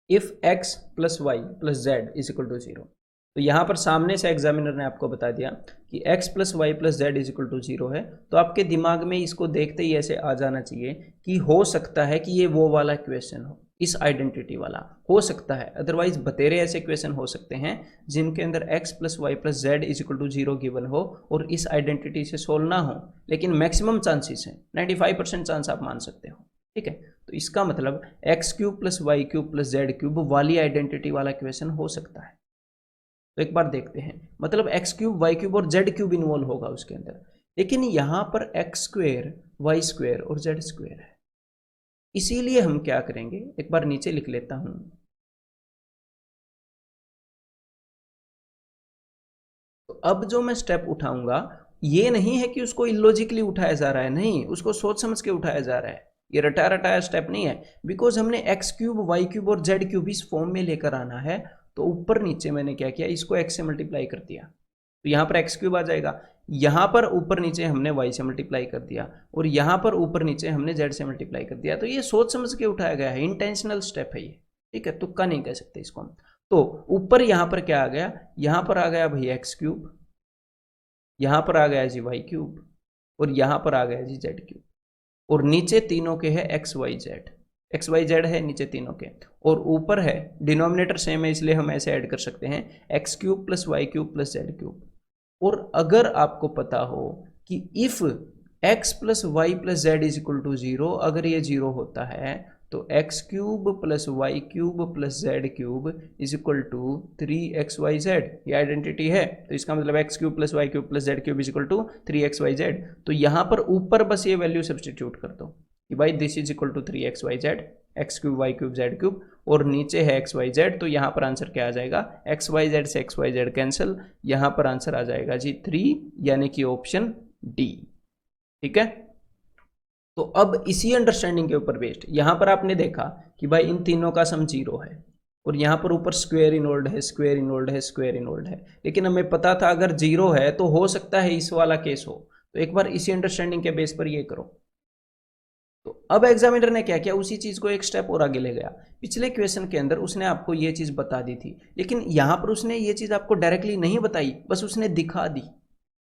If x plus Y plus Z is equal to 0, तो यहाँ पर सामने से एग्जामिनर ने आपको बता दिया कि x plus Y plus Z is equal to 0 है, तो आपके दिमाग में इसको देखते ही ऐसे आ जाना चाहिए कि हो सकता है कि ये वो वाला क्वेश्चन हो, इस आइडेंटिटी वाला हो सकता है। अदरवाइज बतेरे ऐसे क्वेश्चन हो सकते हैं जिनके अंदर x plus Y plus Z is equal to 0 given हो और इस आइडेंटिटी से सोल्व ना हो, लेकिन मैक्सिमम चांसेस हैं, 95% चांस आप मान सकते हो। ठीक है, तो इसका मतलब x cube plus Y cube plus Z cube वाली आइडेंटिटी वाला क्वेश्चन हो सकता है। तो एक बार देखते हैं, मतलब एक्स क्यूब वाई क्यूब और जेड क्यूब इन्वॉल्व होगा उसके अंदर, लेकिन यहां पर एक्स स्क्वेयर वाई स्क्वेयर और जेड स्क्वेयर है। इसीलिए हम क्या करेंगे, एक बार नीचे लिख लेता हूं। तो अब जो मैं स्टेप उठाऊंगा ये नहीं है कि उसको इलॉजिकली उठाया जा रहा है, नहीं, उसको सोच समझ के उठाया जा रहा है, ये रटाया रटाया स्टेप नहीं है। बिकॉज हमने एक्स क्यूब वाई क्यूब और जेड क्यूब इस फॉर्म में लेकर आना है, तो ऊपर नीचे मैंने क्या किया, इसको एक्स से मल्टीप्लाई कर दिया, तो यहाँ पर एक्स क्यूब आ जाएगा, यहाँ पर ऊपर नीचे हमने वाई से मल्टीप्लाई कर दिया और यहाँ पर ऊपर नीचे हमने जेड से मल्टीप्लाई कर दिया। तो ये सोच समझ के उठाया गया है, इंटेंशनल स्टेप है ये। ठीक है, तुक्का नहीं कह सकते इसको हम। तो ऊपर यहाँ पर क्या आ गया, यहाँ पर आ गया भाई एक्स क्यूब, यहाँ पर आ गया जी वाई क्यूब और यहाँ पर आ गया जी जेड क्यूब, और नीचे तीनों के है एक्स वाई जेड है नीचे तीनों के, और ऊपर है डिनोमिनेटर सेम है इसलिए हम ऐसे ऐड कर सकते हैं x cube plus Y cube plus Z cube. और अगर आपको पता हो कि if x plus Y plus Z is equal to 0, अगर ये 0 होता है तो x cube plus Y cube plus Z cube is equal to 3xyz, ये आइडेंटिटी है। तो इसका मतलब x cube plus Y cube plus Z cube is equal to 3xyz। तो यहाँ पर ऊपर बस ये वैल्यू सब्सटीट्यूट कर दो कि भाई this is equal to 3xyz, x cube y cube z cube, और नीचे है एक्स वाई जेड, तो यहाँ पर आंसर क्या आ जाएगा, एक्स वाई जेड से एक्स वाई जेड कैंसिल, यहाँ पर आंसर आ जाएगा जी 3, यानी कि ऑप्शन डी। ठीक है, तो अब इसी अंडरस्टैंडिंग के ऊपर बेस्ड यहां पर आपने देखा कि भाई इन तीनों का सम 0 है और यहां पर ऊपर स्क्वायर इनवॉल्व है, स्क्वायर इनवॉल्व है, स्क्वायर इनवॉल्व है, लेकिन हमें पता था अगर 0 है तो हो सकता है इस वाला केस हो। तो एक बार इसी अंडरस्टैंडिंग के बेस पर ये करो। तो अब एग्जामिनर ने क्या किया, उसी चीज को एक स्टेप और आगे ले गया। पिछले क्वेश्चन के अंदर उसने आपको ये चीज बता दी थी, लेकिन यहां पर उसने ये चीज आपको डायरेक्टली नहीं बताई, बस उसने दिखा दी।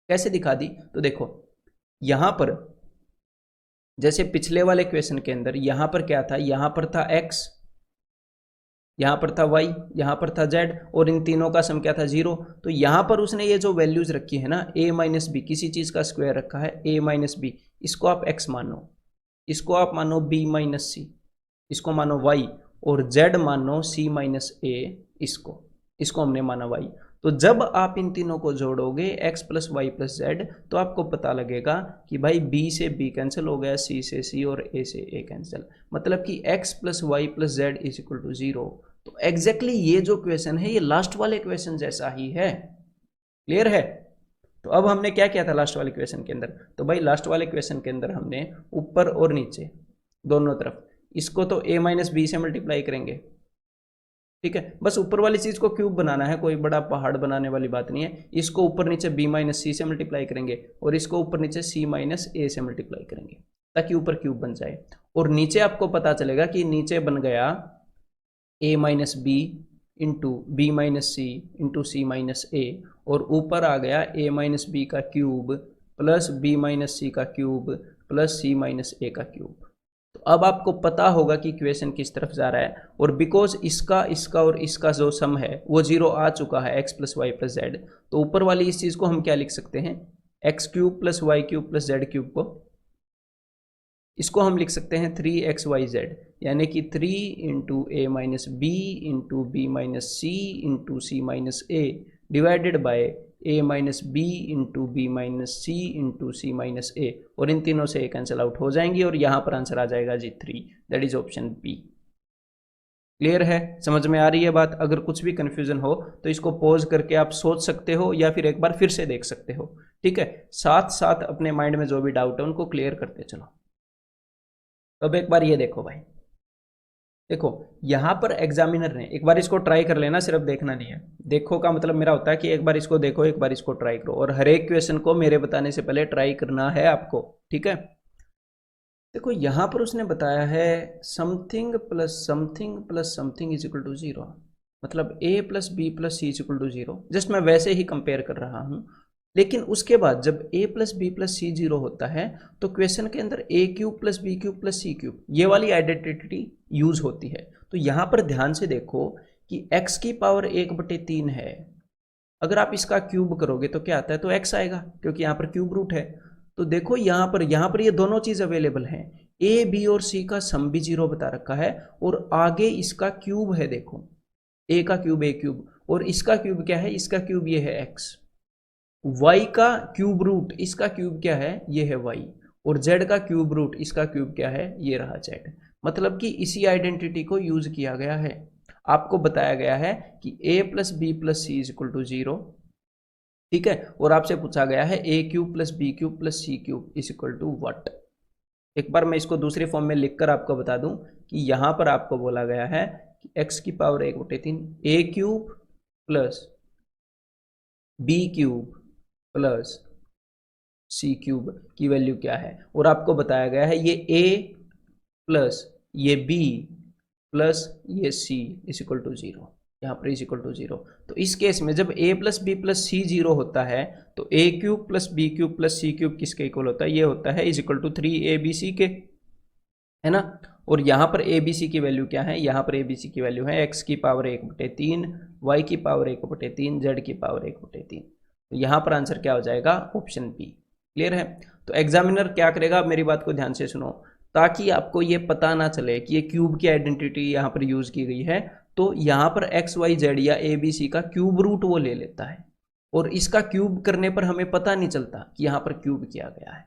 कैसे दिखा दी, तो देखो यहां पर जैसे पिछले वाले क्वेश्चन के अंदर यहां पर क्या था, यहां पर था x, यहां पर था y, यहां पर था z, और इन तीनों का सम क्या था 0। तो यहां पर उसने ये जो वैल्यूज रखी है ना, a माइनस बी, किसी चीज का स्क्वायर रखा है a माइनस बी, इसको आप x मानो, इसको आप मानो b माइनस सी, इसको मानो y, और z मानो c माइनस a, इसको हमने माना y। तो जब आप इन तीनों को जोड़ोगे x plus Y plus z, तो आपको पता लगेगा कि भाई b से b कैंसिल हो गया, c से c और a से a कैंसिल, मतलब कि x plus Y plus Z is equal to 0। तो एग्जैक्टली ये जो क्वेश्चन है ये लास्ट वाले क्वेश्चन जैसा ही है। क्लियर है। तो अब हमने क्या किया था लास्ट वाले क्वेश्चन के अंदर, तो भाई लास्ट वाले क्वेश्चन के अंदर हमने ऊपर और नीचे दोनों तरफ इसको तो a माइनस बी से मल्टीप्लाई करेंगे। ठीक है, बस ऊपर वाली चीज को क्यूब बनाना है, कोई बड़ा पहाड़ बनाने वाली बात नहीं है। इसको ऊपर नीचे b माइनस सी से मल्टीप्लाई करेंगे और इसको ऊपर नीचे c माइनस ए से मल्टीप्लाई करेंगे ताकि ऊपर क्यूब बन जाए, और नीचे आपको पता चलेगा कि नीचे बन गया a minus B into B minus C into C minus A, और ऊपर आ गया a माइनस बी का क्यूब प्लस बी माइनस सी का cube plus C minus A का क्यूब। तो अब आपको पता होगा कि इक्वेशन किस तरफ जा रहा है, और बिकॉज इसका और इसका जो सम है वो 0 आ चुका है, x plus Y plus z, तो ऊपर वाली इस चीज को हम क्या लिख सकते हैं, x cube plus Y cube plus Z cube को, इसको हम लिख सकते हैं 3xyz, यानी कि 3 into A minus B into B minus C into C minus A divided by a minus B into B minus C into C minus A, और इन तीनों से कैंसिल आउट हो जाएंगी और यहां पर आंसर आ जाएगा जी 3, that is option B. Clear है, समझ में आ रही है बात। अगर कुछ भी कंफ्यूजन हो तो इसको पॉज करके आप सोच सकते हो या फिर एक बार फिर से देख सकते हो। ठीक है, साथ साथ अपने माइंड में जो भी डाउट है उनको क्लियर करते चलो। अब एक बार ये देखो भाई, देखो यहां पर एग्जामिनर ने, एक बार इसको ट्राई कर लेना, सिर्फ देखना नहीं है। देखो का मतलब मेरा होता है कि एक बार इसको देखो, एक बार इसको ट्राई करो, और हर एक क्वेश्चन को मेरे बताने से पहले ट्राई करना है आपको। ठीक है, देखो यहां पर उसने बताया है something plus something plus something is equal to 0। मतलब a plus B plus c equal to 0, just मैं वैसे ही कंपेयर कर रहा हूँ। लेकिन उसके बाद जब a plus B plus c 0 होता है तो क्वेश्चन के अंदर a cube plus B cube plus C cube ये वाली आइडेंटिटी यूज होती है। तो यहाँ पर ध्यान से देखो कि x की पावर 1/3 है, अगर आप इसका क्यूब करोगे तो क्या आता है, तो x आएगा क्योंकि यहाँ पर क्यूब रूट है। तो देखो यहाँ पर ये दोनों चीज अवेलेबल हैं, a b और c का सम भी 0 बता रखा है और आगे इसका क्यूब है, देखो a का क्यूब a क्यूब और इसका क्यूब क्या है, इसका क्यूब ये है x, y का क्यूब रूट इसका क्यूब क्या है, ये है y, और z का क्यूब रूट इसका क्यूब क्या है, ये रहा z। मतलब कि इसी आइडेंटिटी को यूज किया गया है। आपको बताया गया है कि a plus B plus C is equal to 0, ठीक है, और आपसे पूछा गया है a cube plus B cube plus C cube is equal to what. एक बार मैं इसको दूसरे फॉर्म में लिखकर आपको बता दूं कि यहां पर आपको बोला गया है कि x की power 1/3 a cube plus B cube plus C cube की वैल्यू क्या है, और आपको बताया गया है ये a प्लस ये b प्लस ये c इज इक्वल टू 0, यहाँ पर इज इक्वल टू 0। तो इस केस में जब a plus B plus c 0 होता है तो a cube plus B cube plus C cube किसके इक्वल होता है, ये होता है इज इक्वल टू 3abc के, है ना। और यहाँ पर abc की वैल्यू क्या है, यहाँ पर abc की वैल्यू है x की पावर 1/3, y की पावर 1/3, z की पावर 1/3। तो यहाँ पर आंसर क्या हो जाएगा, ऑप्शन बी। क्लियर है। तो एग्जामिनर क्या करेगा, आप मेरी बात को ध्यान से सुनो, ताकि आपको ये पता ना चले कि ये क्यूब की आइडेंटिटी यहाँ पर यूज की गई है, तो यहाँ पर एक्स वाई जेड या ए बी सी का क्यूब रूट वो ले लेता है और इसका क्यूब करने पर हमें पता नहीं चलता कि यहाँ पर क्यूब किया गया है।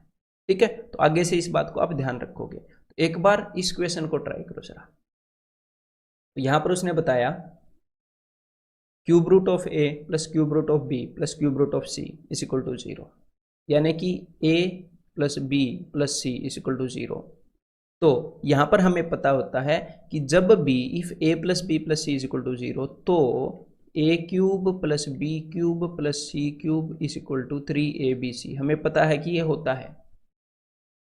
ठीक है, तो आगे से इस बात को आप ध्यान रखोगे। तो एक बार इस क्वेश्चन को ट्राई करो जरा। तो यहाँ पर उसने बताया cube root of a plus cube root of b plus cube root of c is equal to 0, यानी कि a plus B plus C is equal to 0। तो यहाँ पर हमें पता होता है कि जब भी if a plus B plus C is equal to 0 तो a cube plus B cube plus C cube is equal to 3abc, हमें पता है कि ये होता है।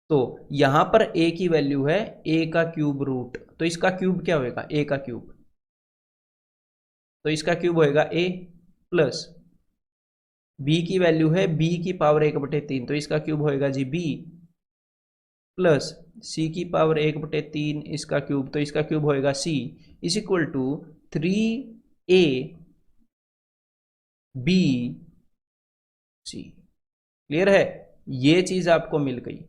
तो यहाँ पर a की वैल्यू है a का क्यूब रूट, तो इसका क्यूब क्या होगा, a का क्यूब, तो इसका क्यूब होएगा a प्लस b की वैल्यू है b की पावर 1/3, तो इसका क्यूब होएगा जी b प्लस c की पावर 1/3 इसका क्यूब, तो इसका क्यूब होएगा c is equal to 3a b c। Clear है, ये चीज आपको मिल गई।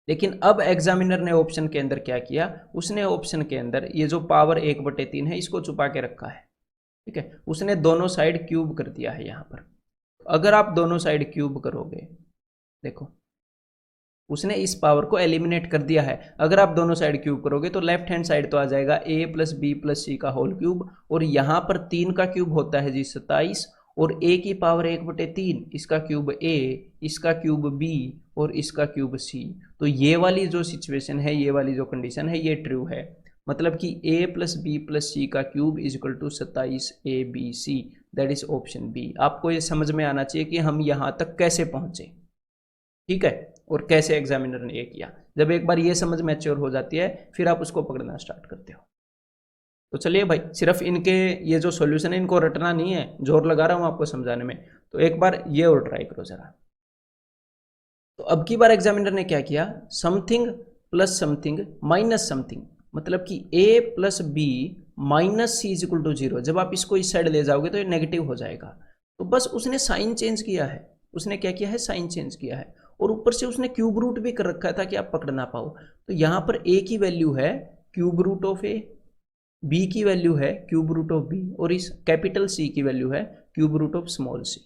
लेकिन अब एग्जामिनर ने ऑप्शन के अंदर क्या किया, उसने ऑप्शन के अंदर ये जो पावर 1/3 है इसको छुपा के रखा है। ठीक है, उसने दोनों साइड क्यूब कर दिया है यहाँ पर। अगर आप दोनों साइड क्यूब करोगे, देखो उसने इस पावर को एलिमिनेट कर दिया है। अगर आप दोनों साइड क्यूब करोगे तो लेफ्ट हैंड साइड तो आ जाएगा a plus B plus c का होल क्यूब, और यहाँ पर 3 का क्यूब होता है जी 27, और a की पावर 1/3 इसका क्यूब a, इसका क्यूब b और इसका क्यूब c। तो ये वाली जो सिचुएशन है, ये वाली जो कंडीशन है, ये ट्रू है। मतलब कि a plus B plus c का cube is equal to 27abc, that is option B. आपको ये समझ में आना चाहिए कि हम यहाँ तक कैसे पहुंचे, ठीक है, और कैसे एग्जामिनर ने ये किया। जब एक बार ये समझ मैच्योर हो जाती है फिर आप उसको पकड़ना स्टार्ट करते हो। तो चलिए भाई, सिर्फ इनके ये जो सॉल्यूशन है इनको रटना नहीं है, जोर लगा रहा हूं आपको समझाने में। तो एक बार ये और ट्राई करो जरा। तो अब की बार एग्जामिनर ने क्या किया, something plus something minus something, मतलब कि a plus B minus C is equal to 0। जब आप इसको इस साइड ले जाओगे तो ये नेगेटिव हो जाएगा। तो बस उसने साइन चेंज किया है, उसने क्या किया है, साइन चेंज किया है, और ऊपर से उसने क्यूब रूट भी कर रखा था कि आप पकड़ ना पाओ। तो यहाँ पर a की वैल्यू है cube root of a, b की वैल्यू है क्यूब रूट ऑफ b, और इस कैपिटल C की वैल्यू है cube root of small c।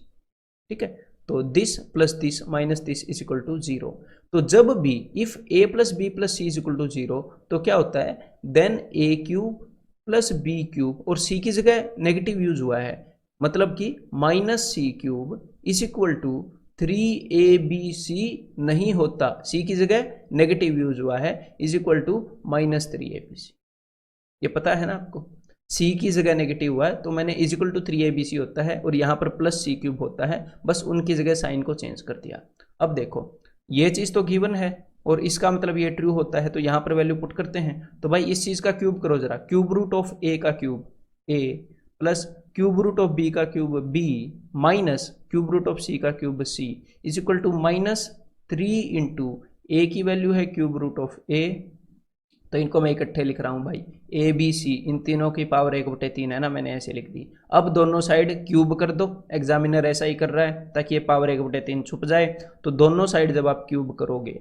ठीक है, तो this plus this minus this is equal to 0। तो जब भी if a plus B plus C is equal to 0 तो क्या होता है, then a cube plus B cube, और c की जगह नेगेटिव यूज हुआ है, मतलब कि minus C cube is equal to 3abc नहीं होता, c की जगह नेगेटिव यूज हुआ है, is equal to minus 3abc। ये पता है ना आपको, c की जगह नेगेटिव हुआ है तो मैंने इज इक्वल टू 3abc होता है, और यहाँ पर प्लस सी क्यूब होता है, बस उनकी जगह साइन को चेंज कर दिया। अब देखो ये चीज तो गिवन है और इसका मतलब ये ट्रू होता है, तो यहाँ पर वैल्यू पुट करते हैं। तो भाई इस चीज का क्यूब करो जरा, क्यूब रूट ऑफ a का cube, A plus cube root of B का cube B minus cube root of C का cube C is equal to -3 into A की वैल्यू है क्यूब रूट ऑफ ए, तो इनको मैं इकट्ठे लिख रहा हूं भाई, ए बी सी, इन तीनों की पावर 1/3 है ना, मैंने ऐसे लिख दी। अब दोनों साइड क्यूब कर दो, एग्जामिनर ऐसा ही कर रहा है ताकि ये पावर 1/3 छुप जाए। तो दोनों साइड जब आप क्यूब करोगे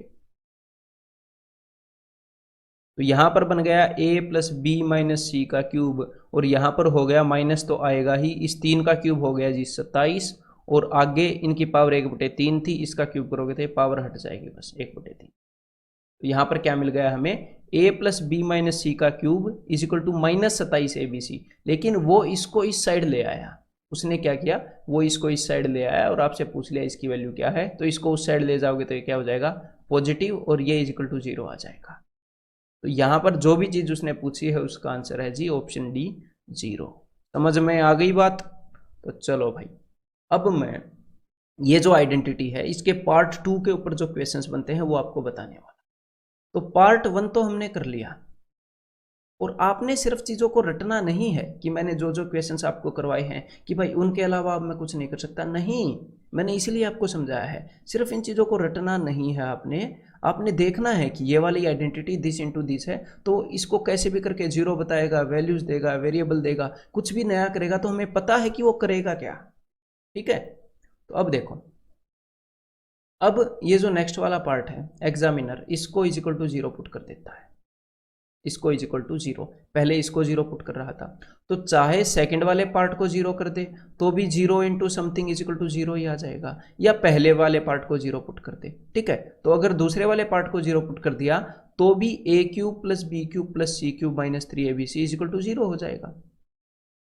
तो यहां पर बन गया a प्लस बी माइनस सी का क्यूब, और यहां पर हो गया माइनस तो आएगा ही, इस 3 का क्यूब हो गया जी 27, और आगे इनकी पावर 1/3 थी, इसका क्यूब करोगे तो ये पावर हट जाएगी बस 1/3। तो यहां पर क्या मिल गया हमें, a प्लस बी माइनस सी का cube is equal to -27 ABC। लेकिन वो इसको इस साइड ले आया, उसने क्या किया, वो इसको इस साइड ले आया और आपसे पूछ लिया इसकी वैल्यू क्या है, तो इसको उस साइड ले जाओगे तो ये क्या हो जाएगा, पॉजिटिव, और ये इज इक्वल टू 0 आ जाएगा। तो यहां पर जो भी चीज उसने पूछी है उसका आंसर है जी ऑप्शन डी 0। समझ में आ गई बात? तो चलो भाई, अब मैं ये जो आइडेंटिटी है इसके पार्ट 2 के ऊपर जो क्वेश्चंस बनते हैं वो आपको बताने वाला। तो पार्ट 1 तो हमने कर लिया, और आपने सिर्फ चीज़ों को रटना नहीं है कि मैंने जो जो क्वेश्चंस आपको करवाए हैं कि भाई उनके अलावा अब मैं कुछ नहीं कर सकता, नहीं, मैंने इसीलिए आपको समझाया है। सिर्फ इन चीज़ों को रटना नहीं है, आपने देखना है कि ये वाली आइडेंटिटी दिस इंटू दिस है, तो इसको कैसे भी करके 0 बताएगा, वैल्यूज देगा, वेरिएबल देगा, कुछ भी नया करेगा, तो हमें पता है कि वो करेगा क्या। ठीक है, तो अब देखो, अब ये जो नेक्स्ट वाला पार्ट है, एग्जामिनर इसको इज इक्वल टू 0 पुट कर देता है, इसको इज इक्वल टू 0, पहले इसको 0 पुट कर रहा था, तो चाहे सेकंड वाले पार्ट को 0 कर दे तो भी 0 into something is equal to 0 ही आ जाएगा, या पहले वाले पार्ट को 0 पुट कर दे। ठीक है, तो अगर दूसरे वाले पार्ट को 0 पुट कर दिया तो भी a cube plus B cube plus C cube minus 3abc is equal to 0 हो जाएगा।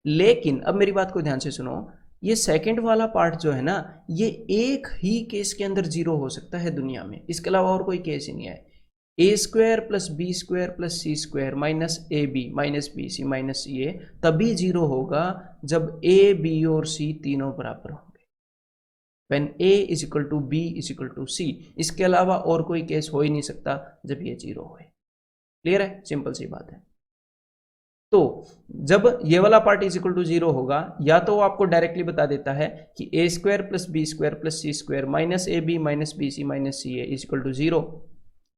लेकिन अब मेरी बात को ध्यान से सुनो, ये सेकंड वाला पार्ट जो है ना, ये एक ही केस के अंदर 0 हो सकता है दुनिया में, इसके अलावा और कोई केस ही नहीं है। A square plus B square plus C square minus A B minus B C minus C A तभी 0 होगा जब ए बी और सी तीनों बराबर होंगे, when a is equal to B is equal to C. इसके अलावा और कोई केस हो ही नहीं सकता जब ये 0 हो। क्लियर है, सिंपल सी बात है। तो जब ये वाला पार्ट इज इक्वल टू 0 होगा, या तो वो आपको डायरेक्टली बता देता है कि A square plus B square plus C square minus A B minus B C minus C A is equal to 0,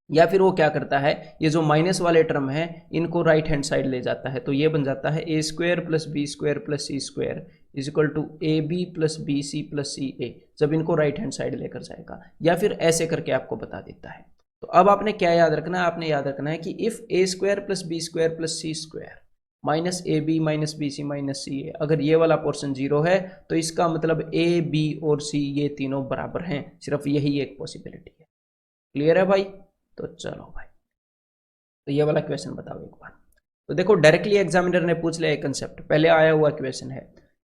या फिर वो क्या करता है, ये जो माइनस वाले टर्म है इनको राइट हैंड साइड ले जाता है, तो ये बन जाता है A square plus B square plus C square is equal to A B plus B C plus C A, जब इनको राइट हैंड साइड लेकर जाएगा, या फिर ऐसे करके आपको बता देता है। तो अब आपने क्या याद रखना है, आपने याद रखना है कि if A square plus B square plus C square minus A B minus B C minus C A, अगर ये वाला पोर्शन 0 है तो इसका मतलब ए बी और सी ये तीनों बराबर हैं, सिर्फ यही एक पॉसिबिलिटी है। क्लियर है भाई? तो चलो भाई, तो ये वाला क्वेश्चन बताओ एक बार। तो देखो, डायरेक्टली एग्जामिनर ने पूछ लिया एक कंसेप्ट, पहले आया हुआ क्वेश्चन है,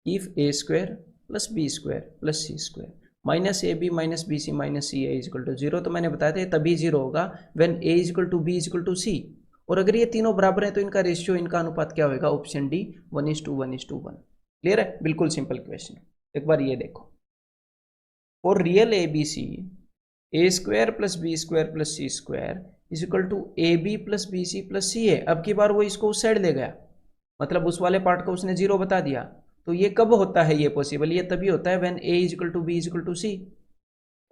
if A square plus B square plus C square minus A B minus B C minus C A is equal to 0, तो मैंने बताया था तभी 0 होगा when A is equal to B is equal to C, और अगर ये तीनों बराबर हैं तो इनका रेशियो, इनका अनुपात क्या होगा, ऑप्शन डी 1:1:1। क्लियर है, बिल्कुल सिंपल क्वेश्चन। एक बार ये देखो, for real A B C A square plus B square plus C square is equal to A B plus B C plus C A. अब की बार वो इसको उस साइड ले गया, मतलब उस वाले पार्ट को उसने 0 बता दिया, तो ये कब होता है ये पॉसिबल, ये तभी होता है when A is equal to B is equal to C,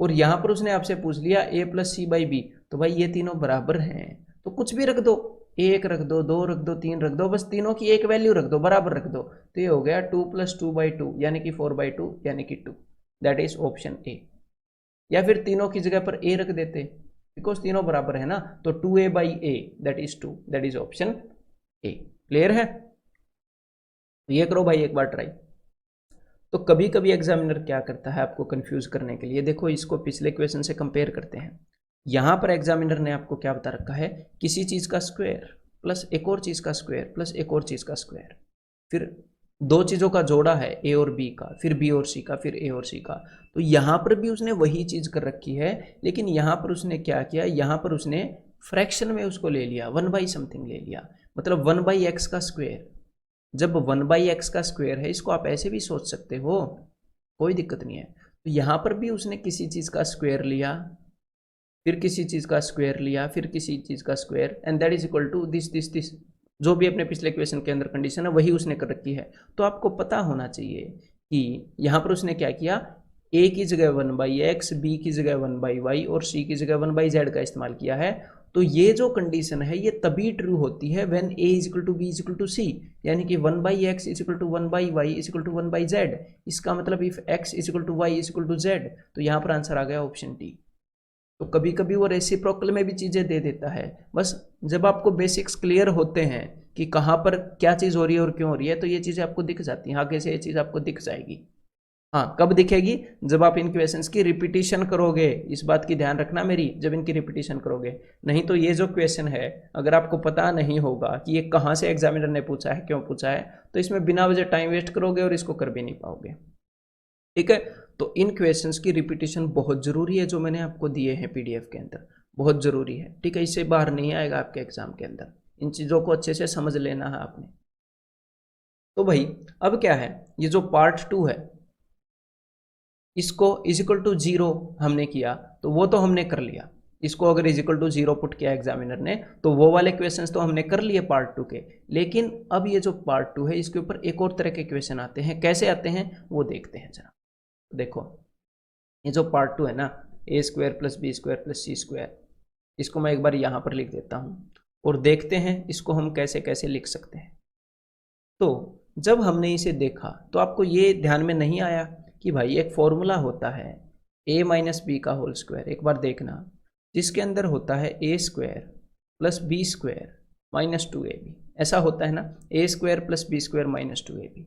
और यहां पर उसने आपसे पूछ लिया A plus C by B, तो भाई ये तीनों बराबर हैं, तो कुछ भी रख दो, 1 रख दो, 2 रख दो, 3 रख दो, बस तीनों की एक वैल्यू रख दो, बराबर रख दो, तो ये हो गया 2 प्लस 2/2 यानी कि 4/2 यानी कि 2, दैट इज ऑप्शन ए। या फिर तीनों की जगह पर ए रख देते, बिकॉज तीनों बराबर है ना, तो 2a by A that is 2, that is option A. Clear है? तो ये करो भाई एक बार ट्राई। तो कभी कभी एग्जामिनर क्या करता है आपको कंफ्यूज करने के लिए, देखो इसको पिछले क्वेश्चन से कंपेयर करते हैं। यहां पर एग्जामिनर ने आपको क्या बता रखा है, किसी चीज का स्क्वायर प्लस एक और चीज का स्क्वायर प्लस एक और चीज का स्क्वायर, फिर दो चीजों का जोड़ा है ए और बी का, फिर बी और सी का, फिर ए और सी का। तो यहां पर भी उसने वही चीज कर रखी है, लेकिन यहां पर उसने क्या किया, यहां पर उसने फ्रैक्शन में उसको ले लिया, 1 बाई समथिंग ले लिया, मतलब 1 बाई एक्स का स्क्वायर। जब 1 बाई एक्स का स्क्वायर है, इसको आप ऐसे भी सोच सकते हो, कोई दिक्कत नहीं है। तो यहां पर भी उसने किसी चीज का स्क्वायर लिया, फिर किसी चीज का स्क्वायर लिया, फिर किसी चीज का square, and that is equal to this this this, जो भी अपने पिछले क्वेश्चन के अंदर कंडीशन है वही उसने कर रखी है। तो आपको पता होना चाहिए कि यहाँ पर उसने क्या किया, ए की जगह 1/x, बी की जगह 1/y और सी की जगह 1/z का इस्तेमाल किया है। तो ये जो कंडीशन है ये तभी ट्रू होती है when a equal to B equal to C, यानी कि 1/x equal to 1/y equal to 1/z। इसका मतलब if x equal to y equal to z, तो यहाँ पर आंसर आ गया ऑप्शन डी। तो कभी कभी वो रेसिप्रोकल में भी चीज़ें दे देता है, बस जब आपको बेसिक्स क्लियर होते हैं कि कहाँ पर क्या चीज़ हो रही है और क्यों हो रही है, तो ये चीज़ें आपको दिख जाती हैं, आगे से ये चीज़ आपको दिख जाएगी। हाँ, कब दिखेगी, जब आप इन क्वेश्चंस की रिपीटिशन करोगे। इस बात की ध्यान रखना मेरी, जब इनकी रिपीटिशन करोगे। नहीं तो ये जो क्वेश्चन है अगर आपको पता नहीं होगा कि ये कहाँ से एग्जामिनर ने पूछा है, क्यों पूछा है, तो इसमें बिना वजह टाइम वेस्ट करोगे और इसको कर भी नहीं पाओगे। ठीक है, तो इन क्वेश्चंस की रिपीटिशन बहुत ज़रूरी है, जो मैंने आपको दिए हैं पीडीएफ के अंदर, बहुत ज़रूरी है। ठीक है, इससे बाहर नहीं आएगा आपके एग्जाम के अंदर, इन चीज़ों को अच्छे से समझ लेना है आपने। तो भाई अब क्या है, ये जो पार्ट 2 है इसको इजिकल टू 0 हमने किया, तो वो तो हमने कर लिया। इसको अगर इजिकल टू 0 पुट किया एग्जामिनर ने, तो वो वाले क्वेश्चंस तो हमने कर लिए पार्ट 2 के। लेकिन अब ये जो पार्ट 2 है इसके ऊपर एक और तरह के क्वेश्चन आते हैं, कैसे आते हैं वो देखते हैं जरा। देखो ये जो पार्ट 2 है ना, a² + b² + c², इसको मैं एक बार यहाँ पर लिख देता हूँ और देखते हैं इसको हम कैसे कैसे लिख सकते हैं। तो जब हमने इसे देखा तो आपको ये ध्यान में नहीं आया कि भाई एक फॉर्मूला होता है a - b², एक बार देखना, जिसके अंदर होता है a² + b² - 2ab, ऐसा होता है ना, a² + b² - 2ab।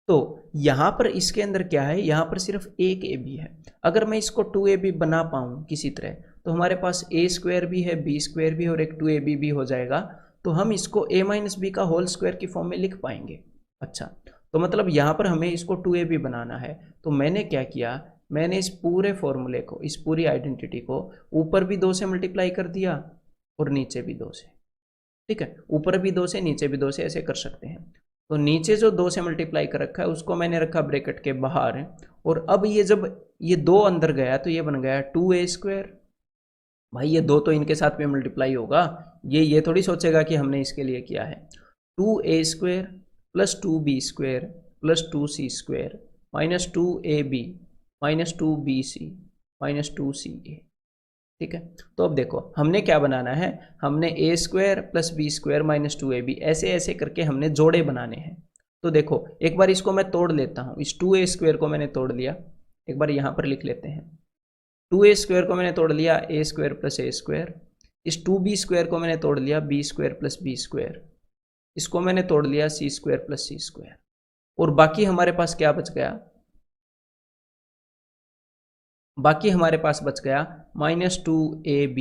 तो यहाँ पर इसके अंदर क्या है, यहाँ पर सिर्फ एक ए बी है। अगर मैं इसको 2ab बना पाऊँ किसी तरह, तो हमारे पास a² भी है, b² भी है और एक 2ab भी हो जाएगा। तो हम इसको a - b² की फॉर्म में लिख पाएंगे। अच्छा, तो मतलब यहाँ पर हमें इसको 2ab बनाना है। तो मैंने क्या किया, मैंने इस पूरे फॉर्मूले को, इस पूरी आइडेंटिटी को ऊपर भी 2 से मल्टीप्लाई कर दिया और नीचे भी 2 से। ठीक है, ऊपर भी 2 से, नीचे भी 2 से, ऐसे कर सकते हैं। तो नीचे जो 2 से मल्टीप्लाई कर रखा है उसको मैंने रखा ब्रैकेट के बाहर, और अब ये जब ये 2 अंदर गया तो ये बन गया 2a²। भाई ये 2 तो इनके साथ में मल्टीप्लाई होगा, ये थोड़ी सोचेगा कि हमने इसके लिए किया है। 2a² + 2b² + 2c² - 2ab - 2bc - 2ca। ठीक है, तो अब देखो हमने क्या बनाना है, हमने a² + b² - 2ab ऐसे ऐसे करके हमने जोड़े बनाने हैं। तो देखो एक बार इसको मैं तोड़ लेता हूँ, इस 2a² को मैंने तोड़ लिया, एक बार यहाँ पर लिख लेते हैं। 2a² को मैंने तोड़ लिया a² + a², इस 2b² को मैंने तोड़ लिया b² + b², इसको मैंने तोड़ लिया c² + c², और बाकी हमारे पास क्या बच गया, बाकी हमारे पास बच गया -2ab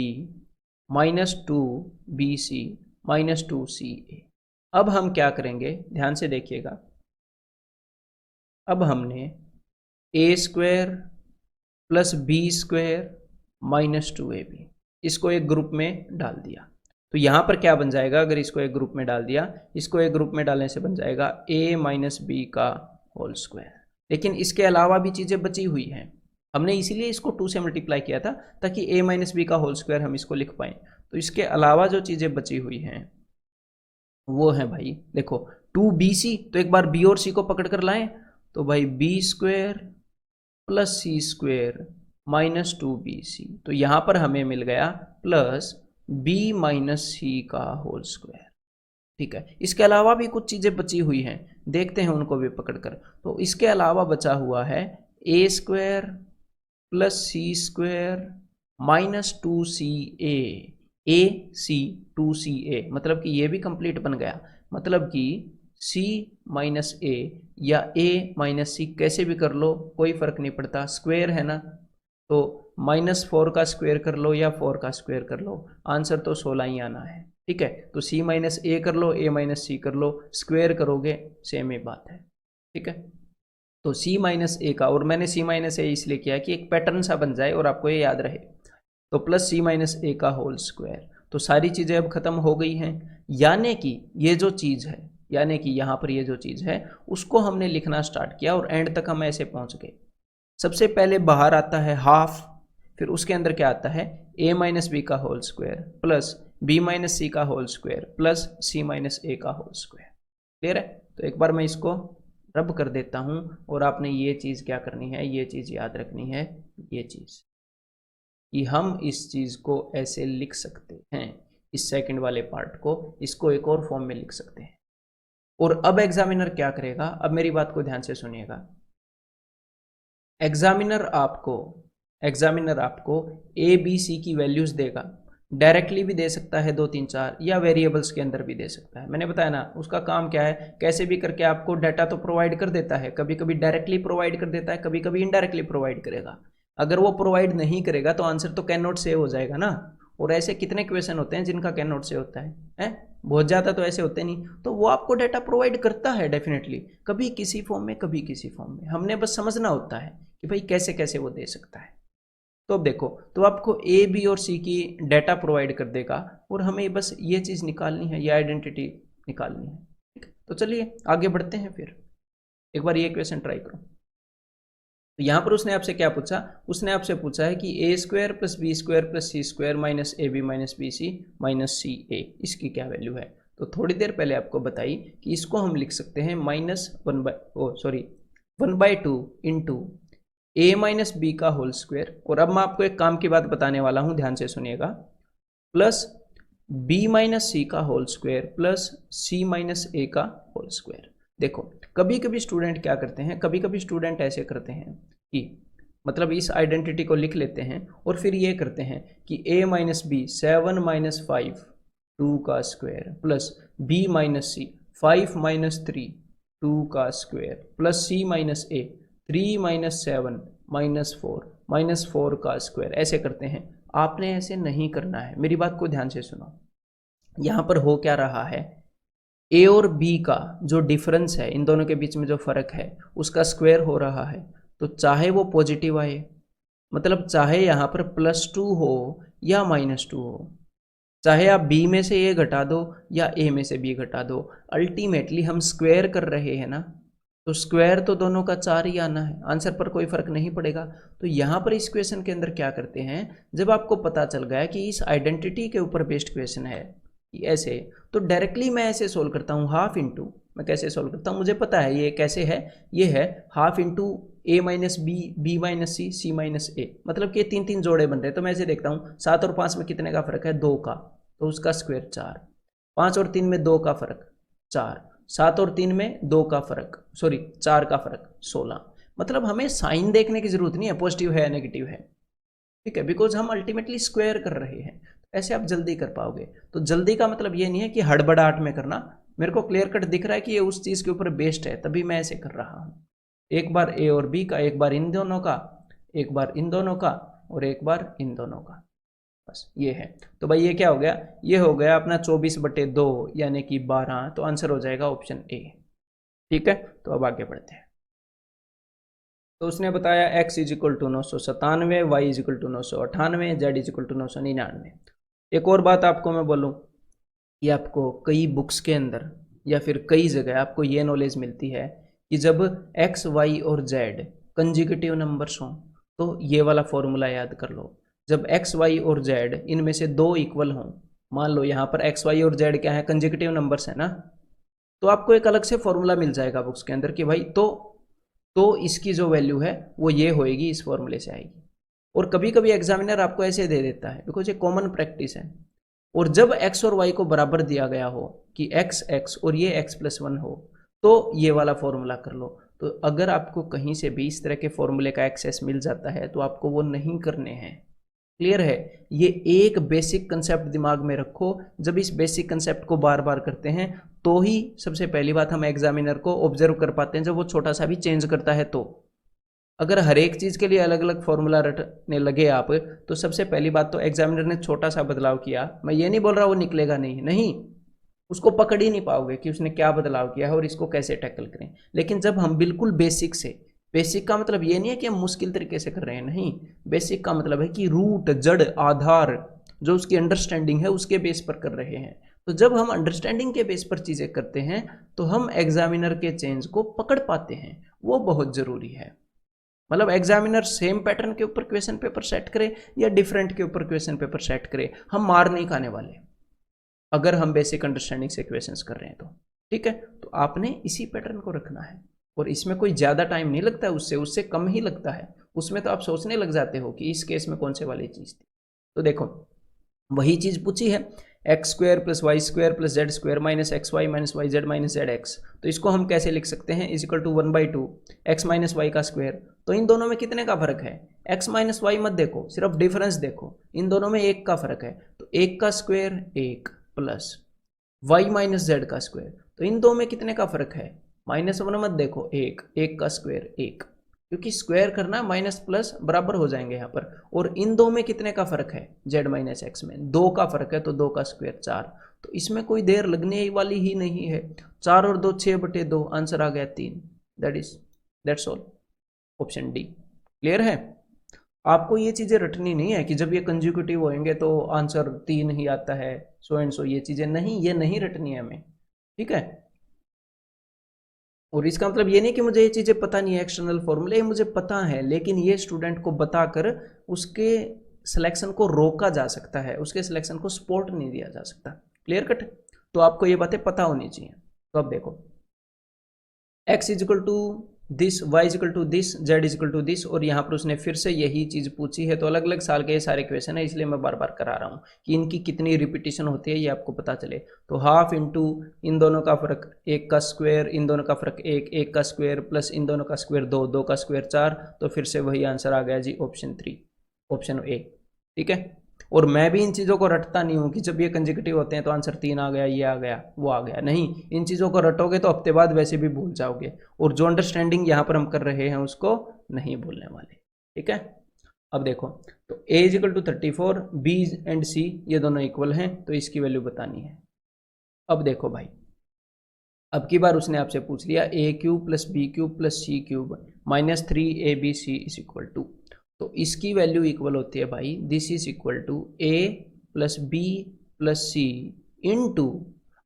- 2bc - 2ca। अब हम क्या करेंगे, ध्यान से देखिएगा। अब हमने a² + b² - 2ab इसको एक ग्रुप में डाल दिया। तो यहाँ पर क्या बन जाएगा, अगर इसको एक ग्रुप में डाल दिया, इसको एक ग्रुप में डालने से बन जाएगा a - b²। लेकिन इसके अलावा भी चीज़ें बची हुई हैं, हमने इसीलिए इसको 2 से मल्टीप्लाई किया था ताकि a - b² हम इसको लिख पाएँ। तो इसके अलावा जो चीज़ें बची हुई हैं वो है भाई देखो 2bc, तो एक बार b और c को पकड़ कर लाएं, तो भाई b² + c² - 2bc, तो यहाँ पर हमें मिल गया प्लस b - c²। ठीक है, इसके अलावा भी कुछ चीज़ें बची हुई हैं, देखते हैं उनको भी पकड़कर। तो इसके अलावा बचा हुआ है a² + c² - 2ca, ac 2ca, मतलब कि ये भी कंप्लीट बन गया। मतलब कि c - a या a - c कैसे भी कर लो, कोई फर्क नहीं पड़ता, स्क्वायर है ना, तो -4 का स्क्वायर कर लो या 4 का स्क्वायर कर लो, आंसर तो 16 ही आना है। ठीक है, तो c - a कर लो, a - c कर लो, स्क्वायर करोगे सेम ही बात है। ठीक है, तो c - a का, और मैंने c - a इसलिए किया कि एक पैटर्न सा बन जाए और आपको ये याद रहे, तो प्लस c - a²। तो सारी चीज़ें अब खत्म हो गई हैं, यानी कि ये जो चीज़ है, यानी कि यहाँ पर ये जो चीज़ है उसको हमने लिखना स्टार्ट किया और एंड तक हम ऐसे पहुँच गए। सबसे पहले बाहर आता है हाफ, फिर उसके अंदर क्या आता है a - b² + बी माइनस सी का whole square plus C minus A का होल स्क्वायर। क्लियर है? तो एक बार मैं इसको रब कर देता हूं और आपने ये चीज़ क्या करनी है, ये चीज़ याद रखनी है, ये चीज़ कि हम इस चीज़ को ऐसे लिख सकते हैं, इस सेकंड वाले पार्ट को, इसको एक और फॉर्म में लिख सकते हैं। और अब एग्जामिनर क्या करेगा, अब मेरी बात को ध्यान से सुनिएगा। एग्जामिनर आपको ए बी सी की वैल्यूज देगा, डायरेक्टली भी दे सकता है 2 3 4, या वेरिएबल्स के अंदर भी दे सकता है। मैंने बताया ना, उसका काम क्या है, कैसे भी करके आपको डाटा तो प्रोवाइड कर देता है, कभी कभी डायरेक्टली प्रोवाइड कर देता है, कभी कभी इनडायरेक्टली प्रोवाइड करेगा। अगर वो प्रोवाइड नहीं करेगा तो आंसर तो कैन नॉट सेव हो जाएगा ना। और ऐसे कितने क्वेश्चन होते हैं जिनका कैन नॉट सेव होता है? बहुत ज़्यादा तो ऐसे होते नहीं। तो वो आपको डाटा प्रोवाइड करता है डेफिनेटली, कभी किसी फॉर्म में कभी किसी फॉर्म में, हमने बस समझना होता है कि भाई कैसे कैसे वो दे सकता है। तो अब देखो, तो आपको ए बी और सी की डाटा प्रोवाइड कर देगा और हमें बस ये चीज़ निकालनी है, ये आइडेंटिटी निकालनी है। ठीक है, तो चलिए आगे बढ़ते हैं। फिर एक बार ये क्वेश्चन ट्राई करो। तो यहाँ पर उसने आपसे क्या पूछा, उसने आपसे पूछा है कि A square plus B square plus C square minus A B minus B C minus C A, इसकी क्या वैल्यू है। तो थोड़ी देर पहले आपको बताई कि इसको हम लिख सकते हैं -1/2 इंटू ए माइनस बी का होल स्क्वायर। और अब मैं आपको एक काम की बात बताने वाला हूँ, ध्यान से सुनिएगा, प्लस बी माइनस सी का whole square plus C minus A का होल स्क्वायर। देखो कभी कभी स्टूडेंट क्या करते हैं, कभी कभी स्टूडेंट ऐसे करते हैं कि मतलब इस आइडेंटिटी को लिख लेते हैं और फिर ये करते हैं कि a माइनस बी 7 माइनस 5 2 का स्क्वायर प्लस b माइनस सी 5 माइनस 3 2 का स्क्वायर प्लस c माइनस ए 3 माइनस 7 माइनस 4 का स्क्वायर, ऐसे करते हैं। आपने ऐसे नहीं करना है, मेरी बात को ध्यान से सुनो। यहाँ पर हो क्या रहा है, ए और बी का जो डिफरेंस है, इन दोनों के बीच में जो फर्क है, उसका स्क्वायर हो रहा है। तो चाहे वो पॉजिटिव आए, मतलब चाहे यहाँ पर +2 हो या -2 हो, चाहे आप बी में से ए घटा दो या ए में से बी घटा दो, अल्टीमेटली हम स्क्वायर कर रहे हैं ना, तो स्क्वायर तो दोनों का 4 ही आना है, आंसर पर कोई फर्क नहीं पड़ेगा। तो यहाँ पर इस क्वेश्चन के अंदर क्या करते हैं, जब आपको पता चल गया कि इस आइडेंटिटी के ऊपर बेस्ड क्वेश्चन है ऐसे, तो डायरेक्टली मैं ऐसे सोल्व करता हूँ, हाफ इंटू, मैं कैसे सोल्व करता हूँ मुझे पता है ये कैसे है, ये है हाफ इंटू ए माइनस बी बी माइनस सी सी माइनस ए, मतलब कि 3 3 जोड़े बन रहे हैं। तो मैं ऐसे देखता हूँ 7 और 5 में कितने का फर्क है, 2 का, तो उसका स्क्वायर 4, 5 और 3 में 2 का फर्क 4, 7 और 3 में 2 का फर्क, सॉरी 4 का फर्क 16। मतलब हमें साइन देखने की जरूरत नहीं है, पॉजिटिव है नेगेटिव है, ठीक है, बिकॉज हम अल्टीमेटली स्क्वायर कर रहे हैं। ऐसे आप जल्दी कर पाओगे। तो जल्दी का मतलब ये नहीं है कि हड़बड़ाहट में करना, मेरे को क्लियर कट दिख रहा है कि ये उस चीज़ के ऊपर बेस्ड है, तभी मैं ऐसे कर रहा हूँ। एक बार ए और बी का, एक बार इन दोनों का, एक बार इन दोनों का, और एक बार इन दोनों का, बस ये है। तो भाई ये क्या हो गया, ये हो गया अपना 24/2 यानी कि 12, तो आंसर हो जाएगा ऑप्शन ए। ठीक है, तो अब आगे बढ़ते हैं। तो उसने बताया x is equal to 997, y is equal to 998, z is equal to 999। एक और बात आपको मैं बोलूँ कि आपको कई बुक्स के अंदर या फिर कई जगह आपको ये नॉलेज मिलती है कि जब x, y और z कंजिक्यूटिव नंबर्स हों तो ये वाला फॉर्मूला याद कर लो। जब x, y और z इनमें से 2 इक्वल हों, मान लो यहाँ पर x, y और z क्या है, कंजिक्यूटिव नंबर्स है ना, तो आपको एक अलग से फॉर्मूला मिल जाएगा बुक्स के अंदर कि भाई तो इसकी जो वैल्यू है वो ये होएगी, इस फॉर्मूले से आएगी। और कभी कभी एग्जामिनर आपको ऐसे दे देता है, बिकॉज ये कॉमन प्रैक्टिस है। और जब x और y को बराबर दिया गया हो कि x x और ये x+1 हो, तो ये वाला फॉर्मूला कर लो। तो अगर आपको कहीं से भी इस तरह के फॉर्मूले का एक्सेस मिल जाता है तो आपको वो नहीं करने हैं। क्लियर है? ये एक बेसिक कंसेप्ट दिमाग में रखो। जब इस बेसिक कंसेप्ट को बार बार करते हैं तो ही सबसे पहली बात हम एग्जामिनर को ऑब्जर्व कर पाते हैं, जब वो छोटा सा भी चेंज करता है तो। अगर हर एक चीज़ के लिए अलग अलग फॉर्मूला रटने लगे आप, तो सबसे पहली बात तो एग्जामिनर ने छोटा सा बदलाव किया, मैं ये नहीं बोल रहा वो निकलेगा नहीं, उसको पकड़ ही नहीं पाओगे कि उसने क्या बदलाव किया है और इसको कैसे टैकल करें। लेकिन जब हम बिल्कुल बेसिक से, बेसिक का मतलब ये नहीं है कि हम मुश्किल तरीके से कर रहे हैं, नहीं, बेसिक का मतलब है कि रूट, जड़, आधार, जो उसकी अंडरस्टैंडिंग है उसके बेस पर कर रहे हैं। तो जब हम अंडरस्टैंडिंग के बेस पर चीज़ें करते हैं तो हम एग्जामिनर के चेंज को पकड़ पाते हैं, वो बहुत ज़रूरी है। मतलब एग्जामिनर सेम पैटर्न के ऊपर क्वेश्चन पेपर सेट करे या डिफरेंट के ऊपर क्वेश्चन पेपर सेट करे, हम मार नहीं खाने वाले। अगर हम बेसिक अंडरस्टैंडिंग से क्वेश्चंस कर रहे हैं तो, ठीक है। तो आपने इसी पैटर्न को रखना है, और इसमें कोई ज़्यादा टाइम नहीं लगता है, उससे कम ही लगता है। उसमें तो आप सोचने लग जाते हो कि इस केस में कौन से वाली चीज़ थी। तो देखो वही चीज़ पूछी है, x square plus Y square plus Z square minus x y minus y z minus z x. तो इसको हम कैसे लिख सकते हैं, is equal to 1/2 x minus y का स्क्वायर। तो इन दोनों में कितने का फर्क है, एक्स माइनस वाई मत देखो, सिर्फ डिफरेंस देखो, इन दोनों में 1 का फर्क है। तो 1 का square 1 plus Y minus z का स्क्वायर, तो इन दो में कितने का फर्क है, -1 मत देखो, 1 का स्क्वायर 1, क्योंकि स्क्वायर करना माइनस प्लस बराबर हो जाएंगे यहाँ पर। और इन दो में कितने का फर्क है, जेड माइनस एक्स में 2 का फर्क है, तो 2 का स्क्वायर 4। तो इसमें कोई देर लगने वाली ही नहीं है। 4 और 2 6/2, आंसर आ गया 3। That's all, option D. Clear है। आपको ये चीज़ें रटनी नहीं है कि जब ये कंज्यूकेटिव होंगे तो आंसर 3 ही आता है, सो एंड सो, ये चीज़ें नहीं, ये नहीं रटनी है हमें, ठीक है। और इसका मतलब ये नहीं कि मुझे ये चीज़ें पता नहीं है, एक्सटर्नल फॉर्मूले मुझे पता है, लेकिन ये स्टूडेंट को बताकर उसके सिलेक्शन को रोका जा सकता है, उसके सिलेक्शन को सपोर्ट नहीं दिया जा सकता। Clear cut. तो आपको ये बातें पता होनी चाहिए। तो अब देखो, x is equal to this, y is equal to this, z is equal to this, और यहाँ पर उसने फिर से यही चीज़ पूछी है। तो अलग अलग साल के ये सारे क्वेश्चन है, इसलिए मैं बार बार करा रहा हूँ कि इनकी कितनी रिपीटिशन होती है ये आपको पता चले। तो हाफ इंटू इन दोनों का फर्क 1 का स्क्वायर, इन दोनों का फर्क 1 का स्क्वायर प्लस इन दोनों का स्क्वायर 2 का स्क्वायर 4। तो फिर से वही आंसर आ गया जी, ऑप्शन 3, ऑप्शन ए, ठीक है। और मैं भी इन चीज़ों को रटता नहीं हूँ कि जब ये कंसेक्यूटिव होते हैं तो आंसर 3 आ गया, ये आ गया, वो आ गया, नहीं। इन चीज़ों को रटोगे तो हफ्ते बाद वैसे भी भूल जाओगे, और जो अंडरस्टैंडिंग यहाँ पर हम कर रहे हैं उसको नहीं भूलने वाले, ठीक है। अब देखो, तो a is equal to 34, b and c ये दोनों इक्वल हैं, तो इसकी वैल्यू बतानी है। अब देखो भाई, अब की बार उसने आपसे पूछ लिया a³ plus b³ plus c³ minus 3abc is equal to, तो इसकी वैल्यू इक्वल होती है भाई, this is equal to a plus B plus C into,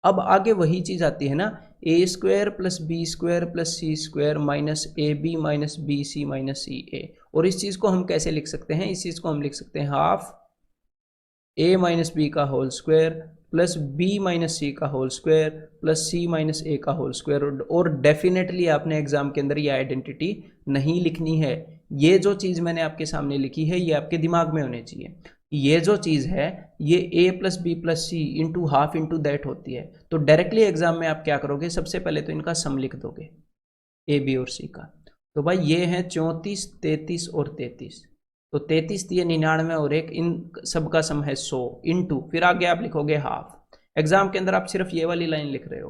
अब आगे वही चीज़ आती है ना, a² plus b² plus c² minus ab minus bc minus ca। और इस चीज़ को हम कैसे लिख सकते हैं, इस चीज़ को हम लिख सकते हैं हाफ a माइनस बी का whole square plus B minus सी का whole square plus C minus A का होल स्क्वायर। और डेफिनेटली आपने एग्जाम के अंदर ये आइडेंटिटी नहीं लिखनी है। ये जो चीज़ मैंने आपके सामने लिखी है ये आपके दिमाग में होनी चाहिए। ये जो चीज़ है ये a plus B plus C into half into that होती है। तो डायरेक्टली एग्जाम में आप क्या करोगे, सबसे पहले तो इनका सम लिख दोगे, ए बी और सी का। तो भाई ये है 34, 33 और 33, तो 33 दिए 99 और 1, इन सब का सम है 100 इंटू, फिर आगे आप लिखोगे हाफ। एग्जाम के अंदर आप सिर्फ ये वाली लाइन लिख रहे हो,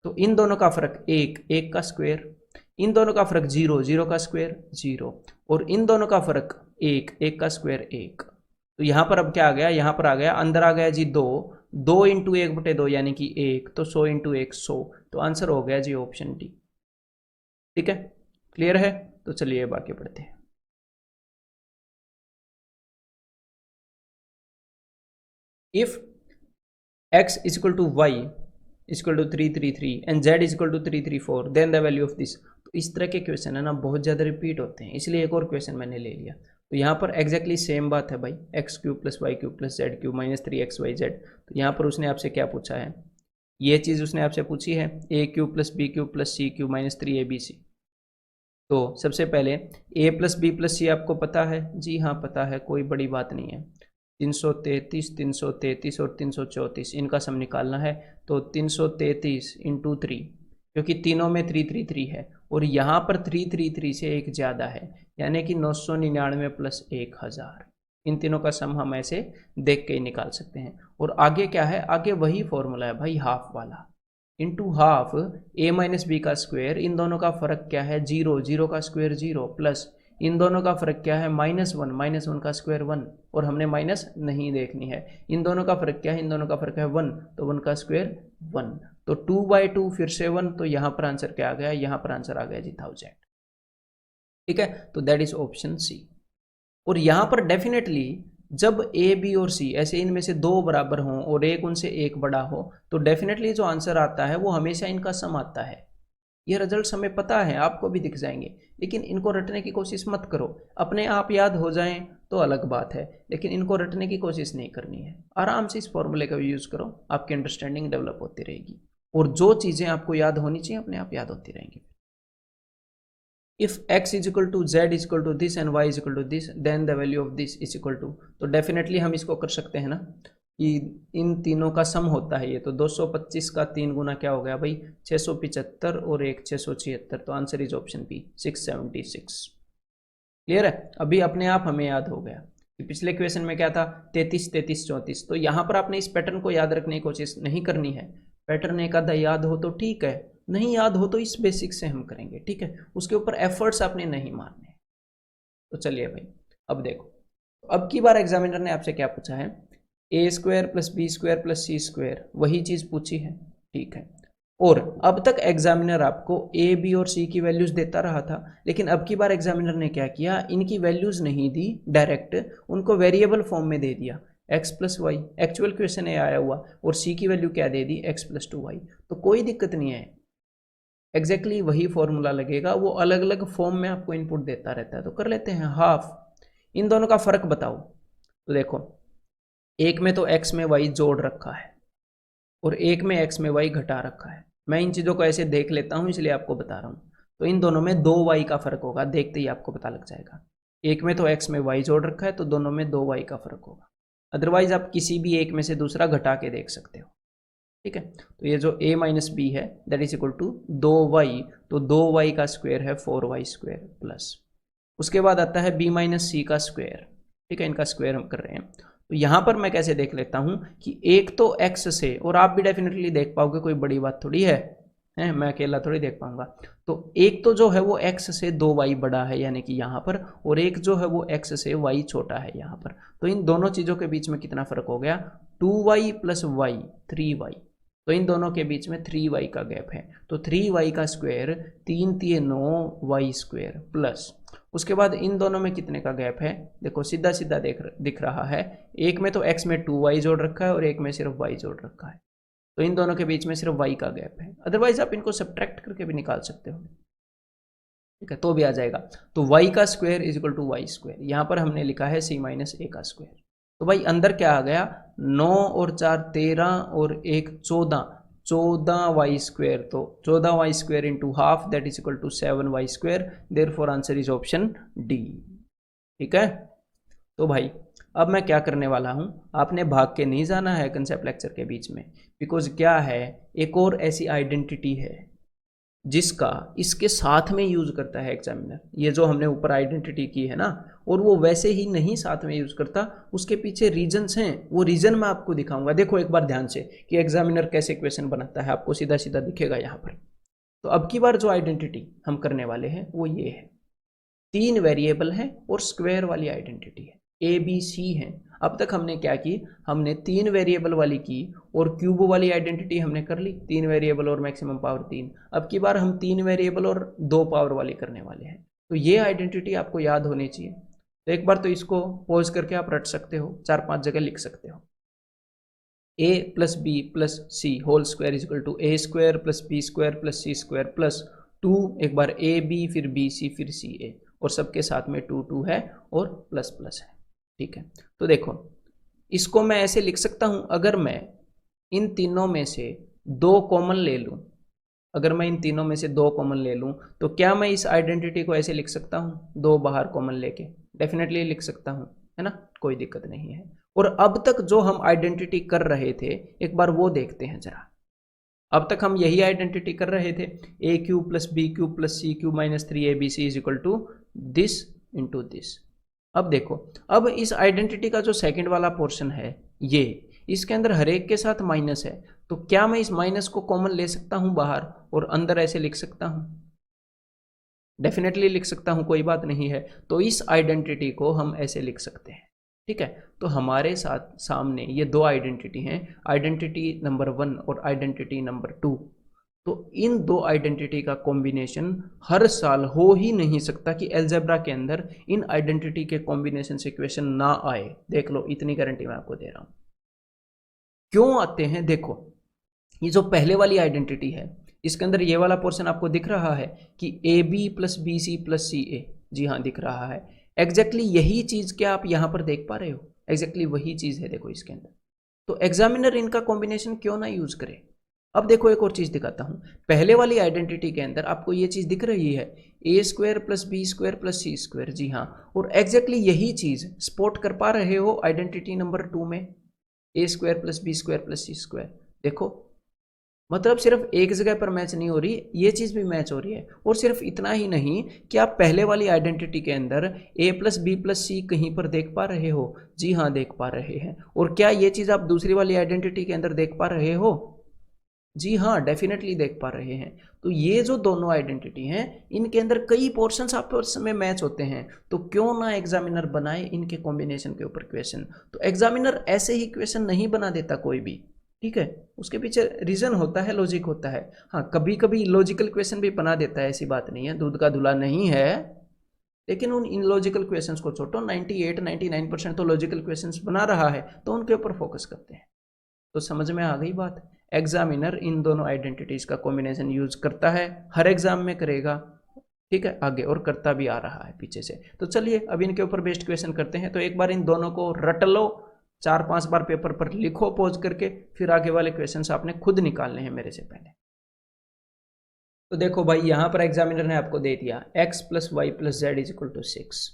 तो इन दोनों का फर्क 1 का स्क्वायर, इन दोनों का फर्क 0 का स्क्वायर 0, और इन दोनों का फर्क 1 का स्क्वायर 1। तो यहाँ पर अब क्या आ गया, यहाँ पर आ गया, अंदर आ गया जी 2 इंटू 1/2 यानी कि 1, तो 100 इंटू 1 100। तो आंसर हो गया जी ऑप्शन डी, ठीक है। क्लियर है। तो चलिए बाकी पढ़ते हैं। If x is equal to y is equal to 333 and z is equal to 334 then the value of this। तो इस तरह के क्वेश्चन है ना बहुत ज़्यादा रिपीट होते हैं, इसलिए एक और क्वेश्चन मैंने ले लिया। तो यहाँ पर एग्जैक्टली सेम बात है भाई, x³ plus y³ plus z³ minus 3xyz। तो यहाँ पर उसने आपसे क्या पूछा है, ये चीज़ उसने आपसे पूछी है a³ plus b³ plus c³ minus 3abc। तो सबसे पहले a प्लस बी प्लस सी आपको पता है, जी हाँ पता है, कोई बड़ी बात नहीं है। 333, 333 और 334 इनका सम निकालना है। तो 333 इंटू 3, क्योंकि तीनों में 333 है और यहाँ पर 333 से एक ज़्यादा है, यानी कि 999 प्लस 1000। इन तीनों का सम हम ऐसे देख के ही निकाल सकते हैं। और आगे क्या है, आगे वही फॉर्मूला है भाई, हाफ वाला, into half a minus B का स्क्वायर, इन दोनों का फर्क क्या है 0 का स्क्वायर 0 प्लस इन दोनों का फर्क क्या है -1 का स्क्वायर 1, और हमने माइनस नहीं देखनी है। इन दोनों का फर्क क्या है, इन दोनों का फर्क है 1, तो 1 का स्क्वायर 1, तो 2/2 फिर से 1, तो यहाँ पर आंसर क्या आ गया, यहाँ पर आंसर आ गया जी 1000, ठीक है। तो दैट इज ऑप्शन सी। और यहाँ पर डेफिनेटली जब ए बी और सी ऐसे इनमें से दो बराबर हों और एक उनसे एक बड़ा हो, तो डेफिनेटली जो आंसर आता है वो हमेशा इनका सम आता है। ये रिजल्ट्स हमें पता है, आपको भी दिख जाएंगे, लेकिन इनको रटने की कोशिश मत करो। अपने आप याद हो जाएं तो अलग बात है, लेकिन इनको रटने की कोशिश नहीं करनी है। आराम से इस फॉर्मूले का यूज़ करो, आपकी अंडरस्टैंडिंग डेवलप होती रहेगी और जो चीज़ें आपको याद होनी चाहिए अपने आप याद होती रहेंगी। If x is equal to Z is equal to this and y is equal to this, then the value of this is equal to, तो डेफिनेटली हम इसको कर सकते हैं ना कि इन तीनों का सम होता है ये, तो 225 का 3 गुना क्या हो गया भाई 675 और एक 676, तो answer is option B 676। Clear है? अभी अपने आप हमें याद हो गया कि पिछले क्वेश्चन में क्या था 33 33 34, तो यहाँ पर आपने इस पैटर्न को याद रखने की कोशिश नहीं करनी है। पैटर्न एक आधा याद हो तो ठीक है, नहीं याद हो तो इस बेसिक से हम करेंगे, ठीक है, उसके ऊपर एफर्ट्स आपने नहीं मारने। तो चलिए भाई अब देखो, अब की बार एग्जामिनर ने आपसे क्या पूछा है, A square plus B square plus C square, वही चीज पूछी है, ठीक है। और अब तक एग्जामिनर आपको ए बी और सी की वैल्यूज देता रहा था, लेकिन अब की बार एग्जामिनर ने क्या किया, इनकी वैल्यूज नहीं दी डायरेक्ट, उनको वेरिएबल फॉर्म में दे दिया x plus Y, actual question ए आया हुआ, और c की वैल्यू क्या दे दी x प्लस 2y, तो कोई दिक्कत नहीं है, एग्जैक्टली वही फॉर्मूला लगेगा, वो अलग अलग फॉर्म में आपको इनपुट देता रहता है। तो कर लेते हैं हाफ, इन दोनों का फर्क बताओ, तो देखो एक में तो x में y जोड़ रखा है और एक में x में y घटा रखा है। मैं इन चीज़ों को ऐसे देख लेता हूँ इसलिए आपको बता रहा हूँ। तो इन दोनों में 2y का फर्क होगा, देखते ही आपको पता लग जाएगा। एक में तो x में y जोड़ रखा है तो दोनों में 2y का फर्क होगा। अदरवाइज आप किसी भी एक में से दूसरा घटा के देख सकते हो, ठीक है। तो ये जो a माइनस बी है that is equal to 2y, तो 2y का स्क्वायर है 4y स्क्वायर प्लस, उसके बाद आता है b माइनस सी का स्क्वायर, ठीक है, इनका स्क्वायर हम कर रहे हैं। तो यहाँ पर मैं कैसे देख लेता हूँ कि एक तो x से, और आप भी डेफिनेटली देख पाओगे, कोई बड़ी बात थोड़ी है, मैं अकेला थोड़ी देख पाऊंगा। तो एक तो जो है वो x से 2y बड़ा है यानी कि यहाँ पर, और एक जो है वो x से y छोटा है यहाँ पर। तो इन दोनों चीज़ों के बीच में कितना फर्क हो गया, 2y प्लस y 3y, तो इन दोनों के बीच में 3y का गैप है। तो 3y का स्क्वायर 3 3 9y स्क्वायर प्लस, उसके बाद इन दोनों में कितने का गैप है, देखो सीधा सीधा दिख रहा है, एक में तो x में 2y जोड़ रखा है और एक में सिर्फ y जोड़ रखा है, तो इन दोनों के बीच में सिर्फ y का गैप है। अदरवाइज आप इनको सब्ट्रैक्ट करके भी निकाल सकते हो, ठीक है, तो भी आ जाएगा। तो y का square is equal to Y square, यहाँ पर हमने लिखा है c माइनस ए का स्क्वायर। तो भाई अंदर क्या आ गया, 9 और 4 13 और 1 14, 14y स्क्वायर, तो 14y square into half that is equal to 7y square, therefore answer is option D, ठीक है। तो भाई अब मैं क्या करने वाला हूं, आपने भाग के नहीं जाना है कंसेप्ट लेक्चर के बीच में, बिकॉज क्या है, एक और ऐसी आइडेंटिटी है जिसका इसके साथ में यूज करता है एग्जामिनर, ये जो हमने ऊपर आइडेंटिटी की है ना, और वो वैसे ही नहीं साथ में यूज करता, उसके पीछे रीजंस हैं, वो रीजन मैं आपको दिखाऊंगा। देखो एक बार ध्यान से कि एग्जामिनर कैसे क्वेश्चन बनाता है, आपको सीधा सीधा दिखेगा यहाँ पर। तो अब की बार जो आइडेंटिटी हम करने वाले हैं वो ये है, 3 वेरिएबल है और स्क्वायर वाली आइडेंटिटी है, ए बी सी है। अब तक हमने क्या की, हमने 3 वेरिएबल वाली की और क्यूब वाली आइडेंटिटी हमने कर ली, 3 वेरिएबल और मैक्सिमम पावर 3। अब की बार हम 3 वेरिएबल और 2 पावर वाली करने वाले हैं। तो ये आइडेंटिटी आपको याद होनी चाहिए। तो एक बार तो इसको पॉज करके आप रट सकते हो, 4-5 जगह लिख सकते हो। a plus B plus C whole square is equal to A square plus B square plus C square plus 2, एक बार ए बी फिर बी सी फिर सी ए, और सबके साथ में 2 2 है और प्लस प्लस है, ठीक है। तो देखो इसको मैं ऐसे लिख सकता हूं, अगर मैं इन तीनों में से 2 कॉमन ले लूं, अगर मैं इन तीनों में से 2 कॉमन ले लूं, तो क्या मैं इस आइडेंटिटी को ऐसे लिख सकता हूं, 2 बाहर कॉमन लेके, डेफिनेटली लिख सकता हूं, है ना, कोई दिक्कत नहीं है। और अब तक जो हम आइडेंटिटी कर रहे थे एक बार वो देखते हैं जरा। अब तक हम यही आइडेंटिटी कर रहे थे, A cube plus B cube plus C cube minus 3abc is equal to this into this. अब देखो, अब इस आइडेंटिटी का जो सेकंड वाला पोर्शन है ये, इसके अंदर हर एक के साथ माइनस है, तो क्या मैं इस माइनस को कॉमन ले सकता हूं बाहर और अंदर ऐसे लिख सकता हूं, डेफिनेटली लिख सकता हूं, कोई बात नहीं है। तो इस आइडेंटिटी को हम ऐसे लिख सकते हैं, ठीक है। तो हमारे साथ सामने ये 2 आइडेंटिटी हैं, आइडेंटिटी नंबर 1 और आइडेंटिटी नंबर 2। तो इन 2 आइडेंटिटी का कॉम्बिनेशन हर साल हो ही नहीं सकता कि अलजेब्रा के अंदर इन आइडेंटिटी के कॉम्बिनेशन से क्वेश्चन ना आए। देख लो, इतनी गारंटी मैं आपको दे रहा हूं। क्यों आते हैं, देखो ये जो पहले वाली आइडेंटिटी है इसके अंदर ये वाला पोर्शन आपको दिख रहा है कि A B plus B C plus C A, जी हाँ दिख रहा है। एग्जैक्टली यही चीज़ क्या आप यहाँ पर देख पा रहे हो? एग्जैक्टली वही चीज़ है देखो इसके अंदर। तो एग्जामिनर इनका कॉम्बिनेशन क्यों ना यूज करे? अब देखो एक और चीज़ दिखाता हूँ। पहले वाली आइडेंटिटी के अंदर आपको ये चीज़ दिख रही है A square plus B square plus C square, जी हाँ, और एग्जैक्टली यही चीज़ स्पॉट कर पा रहे हो आइडेंटिटी नंबर 2 में, A square plus B square plus C square. देखो मतलब सिर्फ एक जगह पर मैच नहीं हो रही, ये चीज़ भी मैच हो रही है। और सिर्फ इतना ही नहीं कि आप पहले वाली आइडेंटिटी के अंदर ए प्लस बी प्लस सी कहीं पर देख पा रहे हो, जी हाँ देख पा रहे हैं। और क्या ये चीज़ आप दूसरी वाली आइडेंटिटी के अंदर देख पा रहे हो? जी हाँ डेफिनेटली देख पा रहे हैं। तो ये जो दोनों आइडेंटिटी हैं इनके अंदर कई पोर्शंस आपस में मैच होते हैं, तो क्यों ना एग्जामिनर बनाए इनके कॉम्बिनेशन के ऊपर क्वेश्चन। तो एग्जामिनर ऐसे ही क्वेश्चन नहीं बना देता कोई भी, ठीक है, उसके पीछे रीजन होता है, लॉजिक होता है। हाँ कभी कभी लॉजिकल क्वेश्चन भी बना देता है, ऐसी बात नहीं है, दूध का धुला नहीं है। लेकिन उन इन लॉजिकल क्वेश्चंस को छोड़ो, 98-99% तो लॉजिकल क्वेश्चंस बना रहा है, तो उनके ऊपर फोकस करते हैं। तो समझ में आ गई बात? एग्जामिनर इन दोनों आइडेंटिटीज का कॉम्बिनेशन यूज करता है, हर एग्जाम में करेगा, ठीक है, आगे और करता भी आ रहा है पीछे से। तो चलिए अब इनके ऊपर बेस्ड क्वेश्चन करते हैं। तो एक बार इन दोनों को रट लो, 4-5 बार पेपर पर लिखो पॉज करके, फिर आगे वाले क्वेश्चंस आपने खुद निकालने हैं मेरे से पहले। तो देखो भाई यहाँ पर एग्जामिनर ने आपको दे दिया x plus Y plus Z is equal to 6,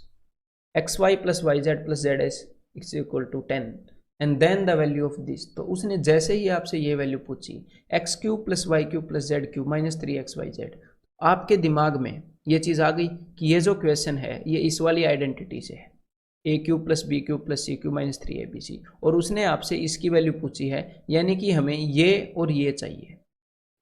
X Y plus Y Z plus Z is equal to 10 and then the value of this. तो उसने जैसे ही आपसे ये वैल्यू पूछी X cube plus Y cube plus Z cube minus 3xyz, आपके दिमाग में ये चीज़ आ गई कि ये जो क्वेश्चन है ये इस वाली आइडेंटिटी से है, ए cube plus B cube plus सी क्यूब माइनस 3abc, और उसने आपसे इसकी वैल्यू पूछी है, यानी कि हमें ये और ये चाहिए।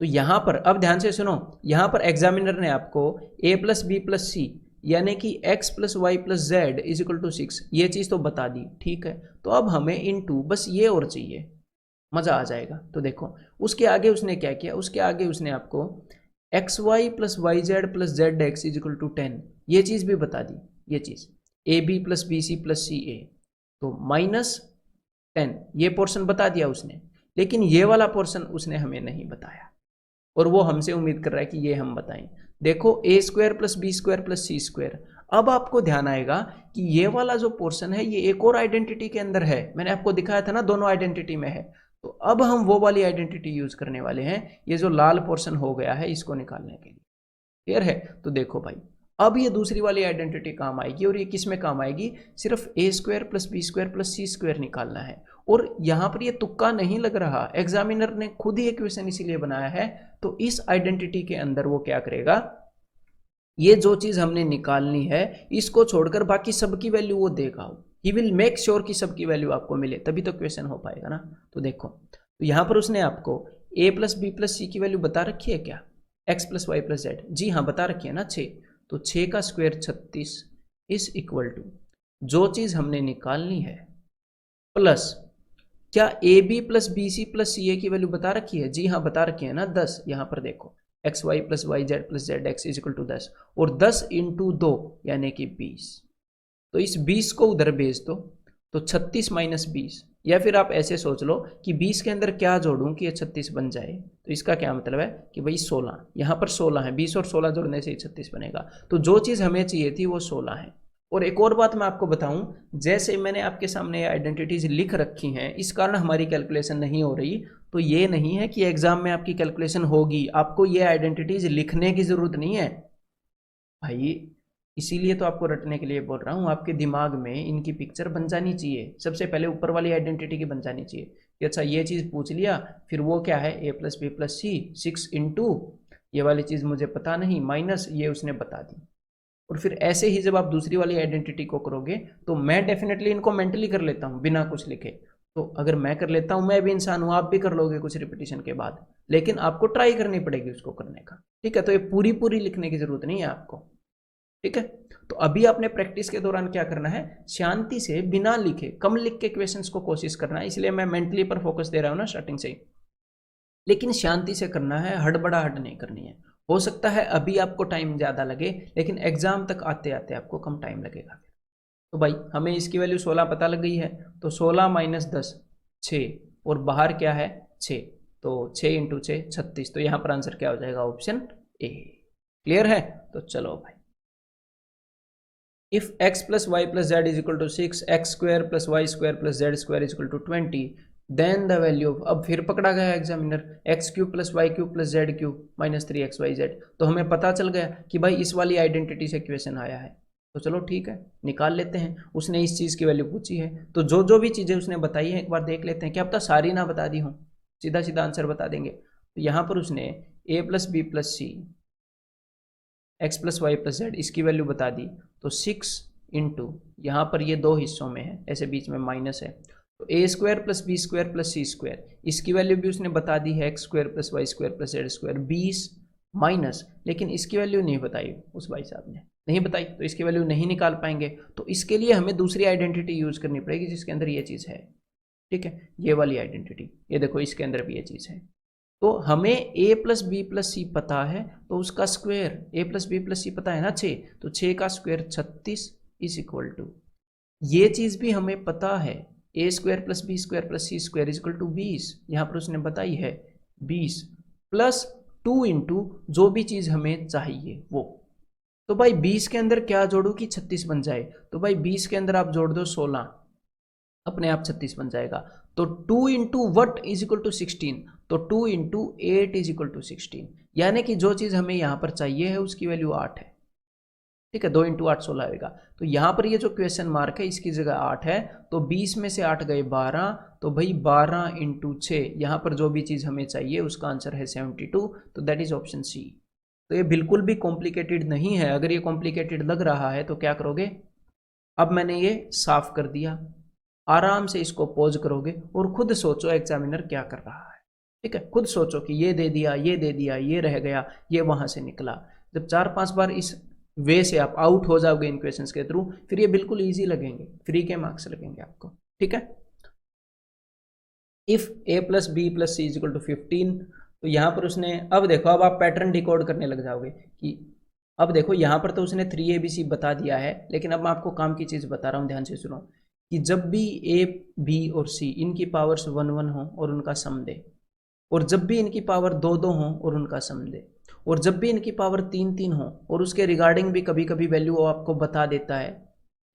तो यहाँ पर अब ध्यान से सुनो, यहाँ पर एग्जामिनर ने आपको a plus B plus C यानी कि x plus Y plus Z is equal to 6 ये चीज़ तो बता दी, ठीक है। तो अब हमें इनटू बस ये और चाहिए, मज़ा आ जाएगा। तो देखो उसके आगे उसने क्या किया, उसके आगे उसने आपको X Y plus Y Z plus Z X is equal to 10 ये चीज़ भी बता दी, ये चीज़ A B plus B C plus C A, तो -10 ये पोर्शन बता दिया उसने। लेकिन ये वाला पोर्शन उसने हमें नहीं बताया और वो हमसे उम्मीद कर रहा है कि ये हम बताएं। देखो A square plus B square plus C square, अब आपको ध्यान आएगा कि ये वाला जो पोर्शन है ये एक और आइडेंटिटी के अंदर है, मैंने आपको दिखाया था ना दोनों आइडेंटिटी में है। तो अब हम वो वाली आइडेंटिटी यूज करने वाले हैं, ये जो लाल पोर्शन हो गया है इसको निकालने के लिए, क्लियर है। तो देखो भाई अब ये दूसरी वाली आइडेंटिटी काम आएगी, और ये किस में काम आएगी, सिर्फ A square plus B square plus C square निकालना है। और यहाँ पर ये तुक्का नहीं लग रहा, एग्जामिनर ने खुद ही एक क्वेश्चन इसीलिए बनाया है। तो इस आइडेंटिटी के अंदर वो क्या करेगा, ये जो चीज हमने निकालनी है इसको छोड़कर बाकी सबकी वैल्यू वो देगा, ही विल मेक श्योर कि सबकी वैल्यू आपको मिले, तभी तो क्वेश्चन हो पाएगा ना। तो देखो तो यहाँ पर उसने आपको a प्लस बी प्लस सी की वैल्यू बता रखी है क्या, x plus Y plus Z, जी हाँ बता रखी है ना 6, तो 6 का स्क्वायर 36 इज इक्वल टू जो चीज हमने निकालनी है प्लस क्या A B plus B C plus C A की वैल्यू बता रखी है, जी हाँ बता रखी है ना 10। यहाँ पर देखो X Y plus Y Z plus Z X is equal to 10, और 10 इंटू 2 यानी कि 20। तो इस 20 को उधर भेज दो, तो 36 माइनस 20, या फिर आप ऐसे सोच लो कि 20 के अंदर क्या जोड़ूं कि ये 36 बन जाए। तो इसका क्या मतलब है कि भाई 16, यहाँ पर 16 है, 20 और 16 जोड़ने से 36 बनेगा। तो जो चीज़ हमें चाहिए थी वो 16 है। और एक और बात मैं आपको बताऊं, जैसे मैंने आपके सामने आइडेंटिटीज लिख रखी हैं इस कारण हमारी कैलकुलेशन नहीं हो रही, तो ये नहीं है कि एग्जाम में आपकी कैलकुलेशन होगी, आपको ये आइडेंटिटीज लिखने की जरूरत नहीं है भाई। इसीलिए तो आपको रटने के लिए बोल रहा हूँ, आपके दिमाग में इनकी पिक्चर बन जानी चाहिए, सबसे पहले ऊपर वाली आइडेंटिटी की बन जानी चाहिए कि अच्छा ये चीज़ पूछ लिया, फिर वो क्या है ए प्लस बी प्लस सी 6 इंटू ये वाली चीज़ मुझे पता नहीं माइनस ये उसने बता दी। और फिर ऐसे ही जब आप दूसरी वाली आइडेंटिटी को करोगे, तो मैं डेफिनेटली इनको मेंटली कर लेता हूँ बिना कुछ लिखे। तो अगर मैं कर लेता हूँ, मैं भी इंसान हूँ, आप भी कर लोगे कुछ रिपीटिशन के बाद, लेकिन आपको ट्राई करनी पड़ेगी उसको करने का, ठीक है। तो ये पूरी पूरी लिखने की जरूरत नहीं है आपको, ठीक है। तो अभी आपने प्रैक्टिस के दौरान क्या करना है, शांति से बिना लिखे कम लिख के क्वेश्चंस को कोशिश करना है, इसलिए मैं मेंटली पर फोकस दे रहा हूँ ना स्टार्टिंग से ही, लेकिन शांति से करना है, हड़बड़ाहट नहीं करनी है। हो सकता है अभी आपको टाइम ज़्यादा लगे, लेकिन एग्जाम तक आते आते आपको कम टाइम लगेगा। तो भाई हमें इसकी वैल्यू 16 पता लग गई है, तो 16 माइनस 10 6, और बाहर क्या है 6, तो 6 × 6 36, तो यहाँ पर आंसर क्या हो जाएगा? Option A. क्लियर है? तो चलो भाई, if x plus y plus z is equal to 6, x square plus y square plus z square is equal to 20, then the value of, अब फिर पकड़ा गया examiner, x cube plus Y cube plus Z cube minus 3xyz, तो हमें पता चल गया कि भाई इस वाली आइडेंटिटी से क्वेश्चन आया है। तो चलो ठीक है, निकाल लेते हैं। उसने इस चीज़ की वैल्यू पूछी है, तो जो जो भी चीज़ें उसने बताई है एक बार देख लेते हैं, क्या पता सारी ना बता दी हूँ, सीधा सीधा आंसर बता देंगे। तो यहाँ पर उसने a plus B plus C X plus Y plus Z इसकी वैल्यू बता दी, तो 6 इंटू, यहाँ पर ये दो हिस्सों में है, ऐसे बीच में माइनस है, तो A square plus B square plus C square, इसकी वैल्यू भी उसने बता दी है, x square plus Y square plus Z square 20 minus, लेकिन इसकी वैल्यू नहीं बताई उस भाई साहब ने, नहीं बताई, तो इसकी वैल्यू नहीं निकाल पाएंगे। तो इसके लिए हमें दूसरी आइडेंटिटी यूज करनी पड़ेगी जिसके अंदर ये चीज़ है। ठीक है, ये वाली आइडेंटिटी, ये देखो इसके अंदर भी ये चीज़ है। तो हमें a plus B plus C पता है, तो उसका square, a plus B plus C पता है ना 6, तो 6 का स्क्वायर 36 इज इक्वल टू, ये चीज़ भी हमें पता है, a square plus B square plus C square is equal to 20, यहाँ पर उसने बताई है 20 प्लस 2 इंटू जो भी चीज़ हमें चाहिए वो। तो भाई 20 के अंदर क्या जोड़ू कि 36 बन जाए, तो भाई 20 के अंदर आप जोड़ दो 16, अपने आप 36 बन जाएगा। तो 2 into what is equal to 16, तो 2 इंटू 8 इज इक्वल टू 16, यानी कि जो चीज़ हमें यहाँ पर चाहिए है उसकी वैल्यू 8 है। ठीक है, 2 इंटू 8 16 आएगा। तो यहाँ पर ये जो क्वेश्चन मार्क है इसकी जगह 8 है, तो 20 में से 8 गए 12, तो भाई 12 इंटू 6, यहाँ पर जो भी चीज़ हमें चाहिए उसका आंसर है 72, तो दैट इज ऑप्शन सी। तो ये बिल्कुल भी कॉम्प्लिकेटेड नहीं है। अगर ये कॉम्प्लिकेटेड लग रहा है तो क्या करोगे, अब मैंने ये साफ कर दिया, आराम से इसको पॉज करोगे और खुद सोचो एग्जामिनर क्या कर रहा है। ठीक है, खुद सोचो कि ये दे दिया, ये दे दिया, ये रह गया, ये वहां से निकला। जब 4-5 बार इस वे से आप आउट हो जाओगे इन क्वेश्चंस के थ्रू, फिर ये बिल्कुल इजी लगेंगे, फ्री के मार्क्स लगेंगे आपको। ठीक है, if a plus B plus C is equal to 15, तो यहाँ पर उसने, अब देखो, अब आप पैटर्न डिकोड करने लग जाओगे कि अब देखो यहाँ पर तो उसने 3abc बता दिया है, लेकिन अब मैं आपको काम की चीज़ बता रहा हूँ, ध्यान से सुनो, कि जब भी a, b और c इनकी पावर्स 1-1 हो और उनका सम दे, और जब भी इनकी पावर 2-2 हो और उनका सम दे, और जब भी इनकी पावर 3-3 हो और उसके रिगार्डिंग भी कभी कभी वैल्यू आपको बता देता है।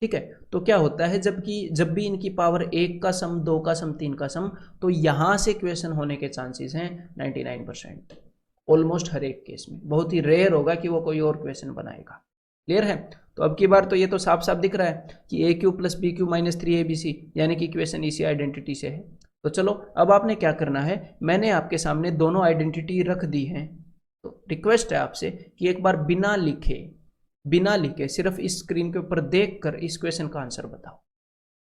ठीक है, तो क्या होता है, जब भी इनकी पावर 1 का सम, 2 का सम, 3 का सम, तो यहाँ से क्वेश्चन होने के चांसेस हैं 99%, ऑलमोस्ट हर एक केस में। बहुत ही रेयर होगा कि वो कोई और क्वेश्चन बनाएगा। क्लियर है? तो अब की बार तो ये तो साफ साफ दिख रहा है कि a cube plus B cube minus 3abc, यानी कि क्वेश्चन इसी आइडेंटिटी से है। तो चलो अब आपने क्या करना है, मैंने आपके सामने दोनों आइडेंटिटी रख दी हैं, तो रिक्वेस्ट है आपसे कि एक बार बिना लिखे सिर्फ इस स्क्रीन के ऊपर देखकर इस क्वेश्चन का आंसर बताओ।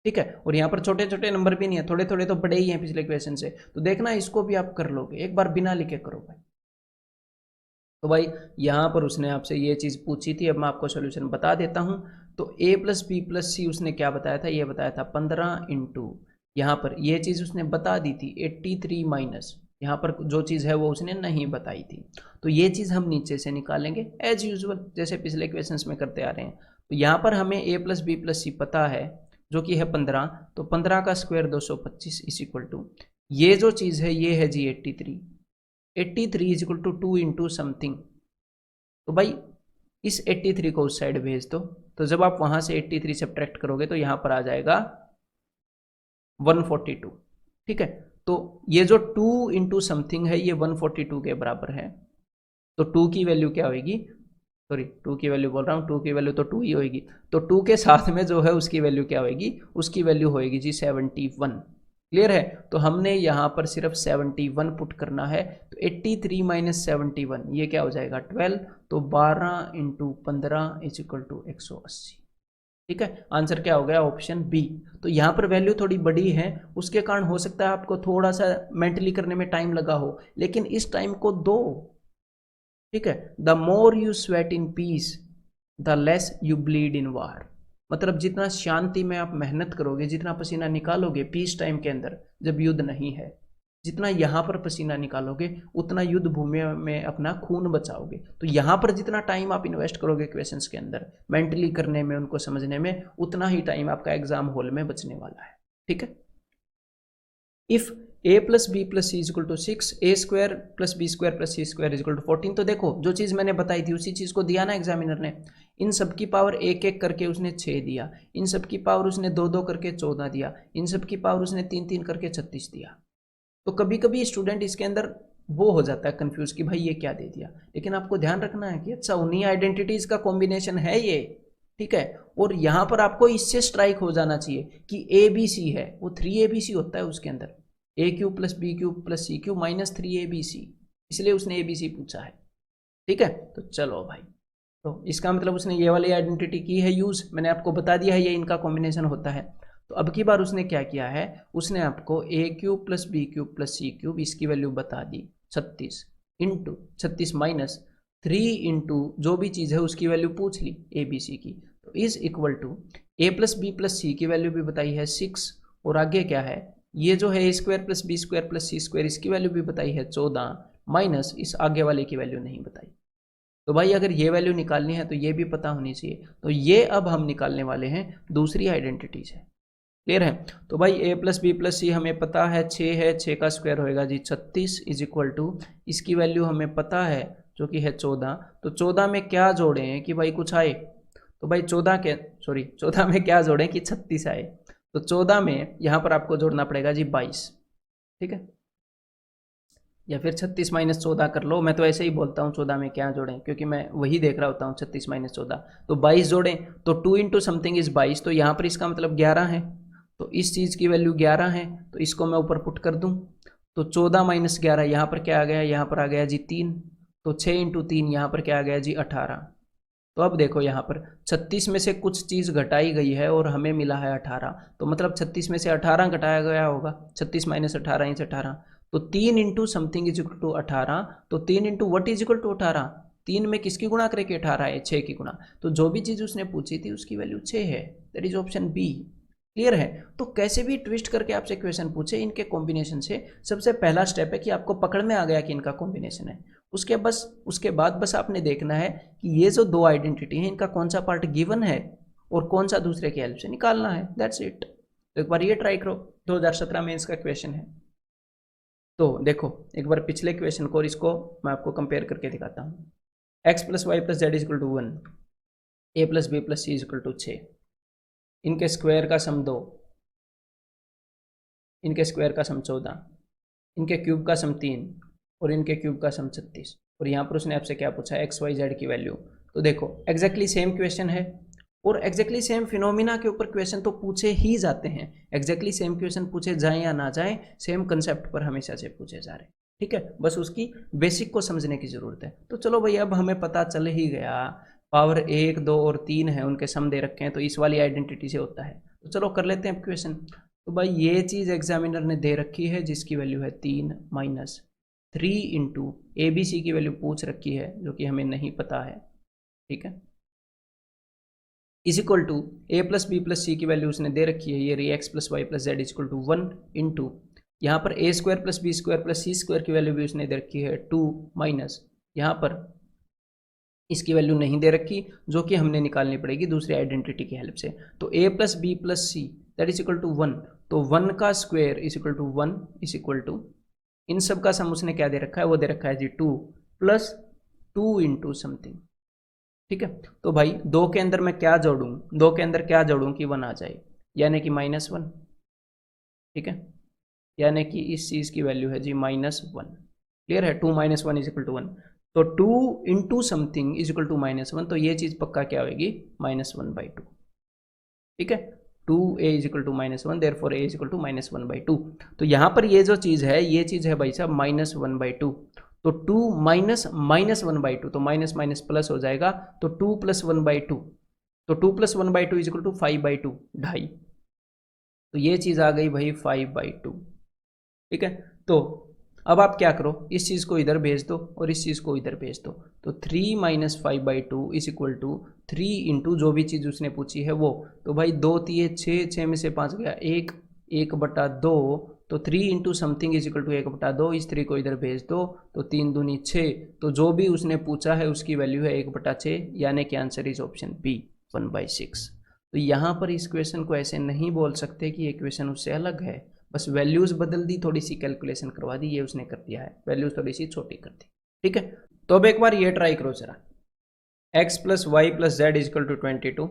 ठीक है, और यहाँ पर छोटे छोटे नंबर भी नहीं है, थोड़े थोड़े तो बड़े ही हैं पिछले क्वेश्चन से, तो देखना इसको भी आप कर लोगे। एक बार बिना लिखे करो भाई। तो भाई यहाँ पर उसने आपसे ये चीज़ पूछी थी, अब मैं आपको सोल्यूशन बता देता हूँ। तो a प्लस बी प्लस सी उसने क्या बताया था, ये बताया था 15 इंटू, यहाँ पर ये चीज़ उसने बता दी थी 83 माइनस, यहाँ पर जो चीज़ है वो उसने नहीं बताई थी, तो ये चीज़ हम नीचे से निकालेंगे एज यूजुअल, जैसे पिछले क्वेश्चंस में करते आ रहे हैं। तो यहाँ पर हमें a plus B plus C पता है जो कि है 15, तो 15 का स्क्वायर 225 इज इक्वल टू, ये जो चीज़ है ये है जी 83 is equal to 2 into something. तो भाई इस 83 को उस साइड भेज दो, तो जब आप वहां से 83 सब्ट्रैक्ट करोगे तो यहां पर आ जाएगा 142। ठीक है, तो ये जो 2 इंटू समथिंग है ये 142 के बराबर है, तो 2 की वैल्यू क्या होगी, सॉरी 2 की वैल्यू बोल रहा हूँ, 2 की वैल्यू तो 2 ही होगी, तो 2 के साथ में जो है उसकी वैल्यू क्या होगी, उसकी वैल्यू होगी जी 71। क्लियर है? तो हमने यहाँ पर सिर्फ 71 पुट करना है, तो 83 माइनस 71 ये क्या हो जाएगा 12, तो 12 इंटू 15 इज इक्वल टू 180। ठीक है, आंसर क्या हो गया, ऑप्शन बी। तो यहाँ पर वैल्यू थोड़ी बड़ी है, उसके कारण हो सकता है आपको थोड़ा सा मेंटली करने में टाइम लगा हो, लेकिन इस टाइम को दो। ठीक है, the more you sweat in peace the less you bleed in war, मतलब जितना शांति में आप मेहनत करोगे, जितना पसीना निकालोगे पीस टाइम के अंदर जब युद्ध नहीं है, जितना यहाँ पर पसीना निकालोगे उतना युद्ध भूमि में अपना खून बचाओगे। तो यहाँ पर जितना टाइम आप इन्वेस्ट करोगे क्वेश्चंस के अंदर मेंटली करने में, उनको समझने में, उतना ही टाइम आपका एग्जाम हॉल में बचने वाला है। ठीक है, if A plus B plus C is equal to 6, A square plus B square plus C square is equal to 14। तो देखो जो चीज़ मैंने बताई थी उसी चीज़ को दिया ना एग्जामिनर ने। इन सब की पावर एक एक करके उसने 6 दिया, इन सब की पावर उसने 2 2 करके 14 दिया, इन सब की पावर उसने 3 3 करके 36 दिया। तो कभी कभी स्टूडेंट इसके अंदर वो हो जाता है कंफ्यूज कि भाई ये क्या दे दिया, लेकिन आपको ध्यान रखना है कि अच्छा उन्हीं आइडेंटिटीज का कॉम्बिनेशन है ये, ठीक है। और यहाँ पर आपको इससे स्ट्राइक हो जाना चाहिए कि ए बी सी है, वो 3ABC होता है उसके अंदर, A cube plus B cube plus C cube minus 3ABC, इसलिए उसने ABC पूछा है, ठीक है। तो चलो भाई, तो इसका मतलब उसने ये वाली आइडेंटिटी की है यूज, मैंने आपको बता दिया है ये इनका कॉम्बिनेशन होता है। तो अब की बार उसने क्या किया है, उसने आपको A cube plus B cube plus C cube इसकी वैल्यू बता दी 36 इंटू 36 माइनस 3 इंटू जो भी चीज़ है उसकी वैल्यू पूछ ली ए बी सी की, तो is equal to A plus B plus सी की वैल्यू भी बताई है 6, और आगे क्या है, ये जो है A square plus B square plus C square इसकी वैल्यू भी बताई है 14, माइनस इस आगे वाले की वैल्यू नहीं बताई। तो भाई अगर ये वैल्यू निकालनी है तो ये भी पता होनी चाहिए, तो ये अब हम निकालने वाले हैं दूसरी आइडेंटिटीज है। क्लियर है। तो भाई ए प्लस बी प्लस सी हमें पता है 6 है, 6 का स्क्वायर होएगा जी 36 इज इक्वल टू इसकी वैल्यू हमें पता है जो कि है 14। तो 14 में क्या जोड़ें कि भाई कुछ आए, तो भाई 14 में क्या जोड़ें कि 36 आए। तो 14 में यहाँ पर आपको जोड़ना पड़ेगा जी 22, ठीक है, या फिर 36 माइनस 14 कर लो, मैं तो ऐसे ही बोलता हूँ 14 में क्या जोड़ें क्योंकि मैं वही देख रहा होता हूँ 36 माइनस 14। तो 22 जोड़ें तो 2 इंटू समथिंग इज 22, तो यहाँ पर इसका मतलब 11 है, तो इस चीज़ की वैल्यू 11 है, तो इसको मैं ऊपर पुट कर दूँ। तो 14 माइनस 11 यहाँ पर क्या आ गया, यहाँ पर आ गया जी 3, तो 6 इंटू 3 यहाँ पर क्या आ गया जी 18। तो अब देखो यहाँ पर 36 में से कुछ चीज़ घटाई गई है और हमें मिला है 18, तो मतलब 36 में से 18 घटाया गया होगा, 36 माइनस 18 इंच 18, तो 3 into something is equal to 18, तो 3 into what is equal to 18, 3 में किसकी गुणा करके 18 है, 6 की गुणा, तो जो भी चीज़ उसने पूछी थी उसकी वैल्यू 6 है, that is option B. Clear है। तो कैसे भी ट्विस्ट करके आपसे क्वेश्चन पूछे इनके कॉम्बिनेशन से, सबसे पहला स्टेप है कि आपको पकड़ में आ गया कि इनका कॉम्बिनेशन है, उसके बाद बस आपने देखना है कि ये जो दो आइडेंटिटी है इनका कौन सा पार्ट गिवन है और कौन सा दूसरे की हेल्प से निकालना है, दैट्स इट। तो एक बार ये ट्राई करो, 2017 में इसका क्वेश्चन है। तो देखो एक बार पिछले क्वेश्चन को और इसको मैं आपको कंपेयर करके दिखाता हूँ। X plus Y plus Z is equal to 1, A plus B plus C is equal to 6, इनके स्क्वायर का सम 2, इनके स्क्वायर का सम 14, इनके क्यूब का सम 3 और इनके क्यूब का सम 36, और यहाँ पर उसने आपसे क्या पूछा, एक्स वाई जेड की वैल्यू। तो देखो एग्जैक्टली सेम क्वेश्चन है और एग्जैक्टली सेम फिनोमिना के ऊपर क्वेश्चन तो पूछे ही जाते हैं, एग्जैक्टली सेम क्वेश्चन पूछे जाएं या ना जाएं, सेम कंसेप्ट पर हमेशा से पूछे जा रहे हैं, ठीक है। बस उसकी बेसिक को समझने की जरूरत है। तो चलो भाई अब हमें पता चल ही गया, पावर 1 2 और 3 है, उनके सम दे रखे हैं, तो इस वाली आइडेंटिटी से होता है। तो चलो कर लेते हैं क्वेश्चन। तो भाई ये चीज़ एग्जामिनर ने दे रखी है जिसकी वैल्यू है 3 minus 3 into A B C की वैल्यू पूछ रखी है जो कि हमें नहीं पता है, ठीक है, is equal to A plus B plus सी की वैल्यू उसने दे रखी है, ये रही X plus Y plus Z equal to 1 into यहाँ पर A square plus B square plus C square की वैल्यू भी उसने दे रखी है 2 माइनस यहाँ पर इसकी वैल्यू नहीं दे रखी जो कि हमने निकालनी पड़ेगी दूसरी आइडेंटिटी की हेल्प से। तो A plus B plus C that is equal to 1, तो 1 का square is equal to 1 is equal to इन सब का सम उसने क्या दे रखा है, वो दे रखा है जी 2 प्लस 2 इंटू समथिंग, ठीक है। तो भाई 2 के अंदर मैं क्या जोड़ूं, 2 के अंदर क्या जोड़ूं कि 1 आ जाए, यानी कि -1, ठीक है, यानी कि इस चीज़ की वैल्यू है जी -1। क्लियर है। 2 माइनस 1 इज इक्वल टू 1, तो 2 into something is equal to -1, तो ये चीज़ पक्का क्या होगी, -1/2, ठीक है। 2a is equal to -1, therefore a is equal to -1/2। तो यहाँ पर ये जो चीज़ है ये चीज़ है भाई साहब -1/2, तो 2 माइनस -1/2, तो माइनस माइनस प्लस हो जाएगा, तो 2 प्लस 1/2, तो 2 प्लस 1/2 इज इक्वल टू 5/2, 2.5, तो ये चीज़ आ गई भाई 5/2, ठीक है। तो अब आप क्या करो, इस चीज़ को इधर भेज दो और इस चीज़ को इधर भेज दो, तो 3 minus 5/2 is equal to 3 into जो भी चीज़ उसने पूछी है वो, तो भाई 2 3 6, 6 में से 5 गया 1, 1/2, तो 3 into something is equal to 1/2, इस 3 को इधर भेज दो, तो 3 दूनी 6, तो जो भी उसने पूछा है उसकी वैल्यू है 1/6, यानी कि आंसर इज ऑप्शन बी 1/6। तो यहाँ पर इस क्वेश्चन को ऐसे नहीं बोल सकते कि ये क्वेश्चन उससे अलग है, बस वैल्यूज बदल दी, थोड़ी सी कैलकुलेशन करवा दी, ये उसने कर दिया है, वैल्यूज थोड़ी सी छोटी कर दी। ठीक है, तो अब एक बार ये ट्राई करो जरा, x plus Y plus Z is equal to 22,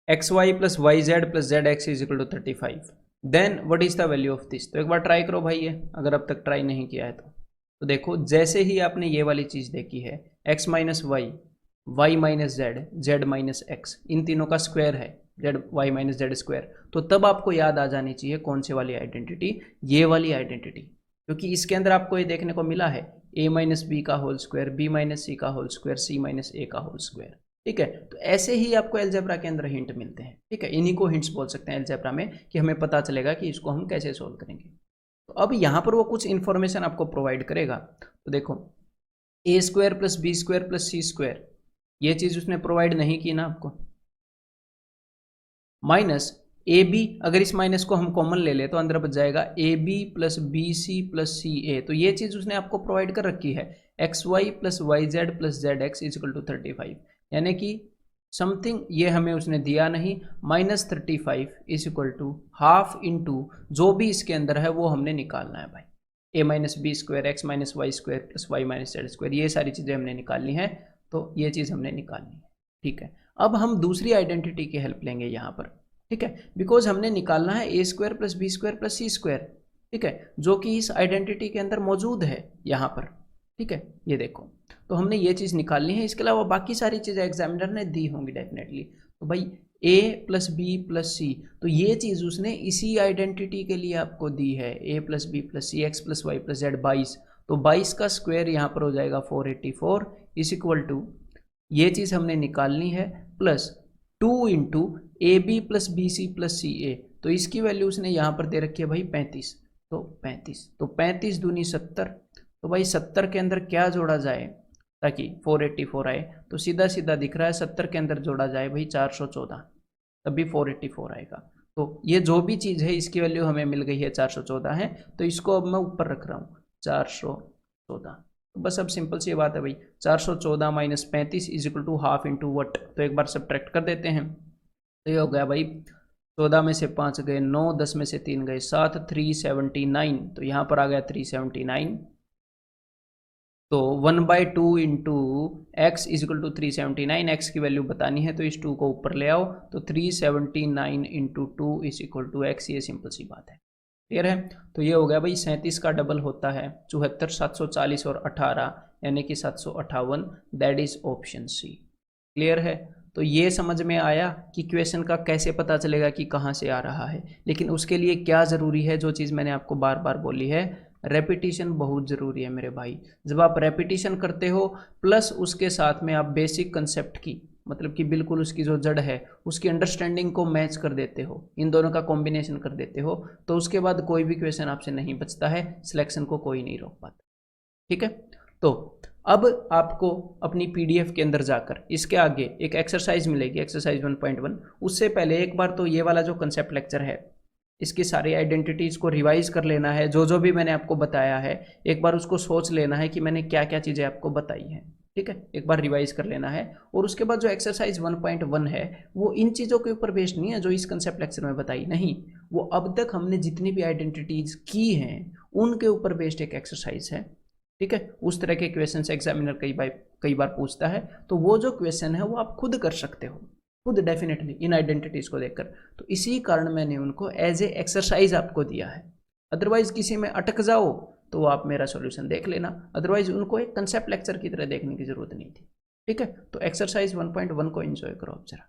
X Y plus Y Z plus Z X is equal to 35, then what is the value of this. तो एक बार ट्राई करो भाई ये, अगर अब तक ट्राई नहीं किया है तो देखो जैसे ही आपने ये वाली चीज़ देखी है x minus Y, Y minus Z, Z minus X, इन तीनों का स्क्वायर है Z Y minus Z square, तो तब आपको याद आ जानी चाहिए कौन सी वाली आइडेंटिटी, ये वाली आइडेंटिटी, क्योंकि इसके अंदर आपको ये देखने को मिला है a माइनस बी का होल स्क्वायर, बी माइनस सी का whole square, C minus A का होल स्क्वायर। ठीक है, तो ऐसे ही आपको एलजेब्रा के अंदर हिंट मिलते हैं। ठीक है, इन्हीं को हिंट्स बोल सकते हैं एलजेब्रा में, कि हमें पता चलेगा कि इसको हम कैसे सोल्व करेंगे। तो अब यहाँ पर वो कुछ इन्फॉर्मेशन आपको प्रोवाइड करेगा। तो देखो A square plus B square plus C square, ये चीज़ उसने प्रोवाइड नहीं की ना आपको, माइनस ए बी, अगर इस माइनस को हम कॉमन ले ले तो अंदर बच जाएगा A B plus B C plus C A, तो ये चीज़ उसने आपको प्रोवाइड कर रखी है, X Y plus Y Z plus Z X is equal to 35, यानी कि समथिंग ये हमें उसने दिया नहीं, minus 35 is equal to half into जो भी इसके अंदर है वो हमने निकालना है भाई, A minus B square, X minus Y square plus Y minus Z square, ये सारी चीज़ें हमने निकालनी है, तो ये चीज़ हमने निकालनी है। ठीक है, अब हम दूसरी आइडेंटिटी की हेल्प लेंगे यहाँ पर। ठीक है, बिकॉज हमने निकालना है A square plus B square plus C square, ठीक है, जो कि इस आइडेंटिटी के अंदर मौजूद है यहाँ पर। ठीक है, ये देखो, तो हमने ये चीज़ निकालनी है, इसके अलावा बाकी सारी चीज़ें एग्जामिनर ने दी होंगी डेफिनेटली। तो भाई ए प्लस बी प्लस सी, तो ये चीज़ उसने इसी आइडेंटिटी के लिए आपको दी है, ए plus B plus C, X plus Y plus Z 22, तो 22 का स्क्वायर यहाँ पर हो जाएगा 484 इज इक्वल टू, ये चीज़ हमने निकालनी है, plus 2 into A B plus B C plus C A, तो इसकी वैल्यू उसने यहाँ पर दे रखी है भाई 35, तो 35 दूनी 70, तो भाई 70 के अंदर क्या जोड़ा जाए ताकि 484 आए, तो सीधा सीधा दिख रहा है 70 के अंदर जोड़ा जाए भाई 414, तभी 484 आएगा। तो ये जो भी चीज़ है इसकी वैल्यू हमें मिल गई है 414 है, तो इसको अब मैं ऊपर रख रहा हूँ 414, तो बस अब सिंपल सी बात है भाई, 414 minus 35 is equal to half into what, तो एक बार सब्ट्रैक्ट कर देते हैं, तो ये हो गया भाई 14 में से 5 गए 9, 10 में से 3 गए 7, 379, तो यहाँ पर आ गया 379, तो 1/2 into X is equal to 379, X की वैल्यू बतानी है तो इस 2 को ऊपर ले आओ, तो 379 into 2 is equal to X, ये सिंपल सी बात है, क्लियर है। तो ये हो गया भाई 37 का डबल होता है 74, 740 और 18 यानी कि 758, that is option C, clear है। तो ये समझ में आया कि क्वेश्चन का कैसे पता चलेगा कि कहाँ से आ रहा है, लेकिन उसके लिए क्या ज़रूरी है, जो चीज़ मैंने आपको बार बार बोली है, रेपिटिशन बहुत ज़रूरी है मेरे भाई। जब आप रेपिटिशन करते हो प्लस उसके साथ में आप बेसिक कंसेप्ट की, मतलब कि बिल्कुल उसकी जो जड़ है उसकी अंडरस्टैंडिंग को मैच कर देते हो, इन दोनों का कॉम्बिनेशन कर देते हो, तो उसके बाद कोई भी क्वेश्चन आपसे नहीं बचता है, सिलेक्शन को कोई नहीं रोक पाता। ठीक है, तो अब आपको अपनी पीडीएफ के अंदर जाकर इसके आगे एक एक्सरसाइज मिलेगी, एक्सरसाइज 1.1, उससे पहले एक बार तो ये वाला जो कंसेप्ट लेक्चर है इसकी सारी आइडेंटिटीज़ को रिवाइज कर लेना है, जो भी मैंने आपको बताया है एक बार उसको सोच लेना है कि मैंने क्या क्या चीज़ें आपको बताई हैं। ठीक है, एक बार रिवाइज कर लेना है, और उसके बाद जो एक्सरसाइज 1.1 है वो इन चीज़ों के ऊपर बेस्ड नहीं है जो इस कंसेप्ट लेक्चर में बताई, नहीं, वो अब तक हमने जितनी भी आइडेंटिटीज़ की हैं उनके ऊपर बेस्ड एक एक्सरसाइज है। ठीक है, उस तरह के क्वेश्चन एग्जामिनर कई बार पूछता है, तो वो जो क्वेश्चन है वो आप खुद कर सकते हो, खुद डेफिनेटली इन आइडेंटिटीज को देखकर, तो इसी कारण मैंने उनको एज ए एक्सरसाइज आपको दिया है। अदरवाइज किसी में अटक जाओ तो आप मेरा सॉल्यूशन देख लेना, अदरवाइज उनको एक कंसेप्ट लेक्चर की तरह देखने की जरूरत नहीं थी। ठीक है, तो एक्सरसाइज 1.1 को एंजॉय करो आप जरा।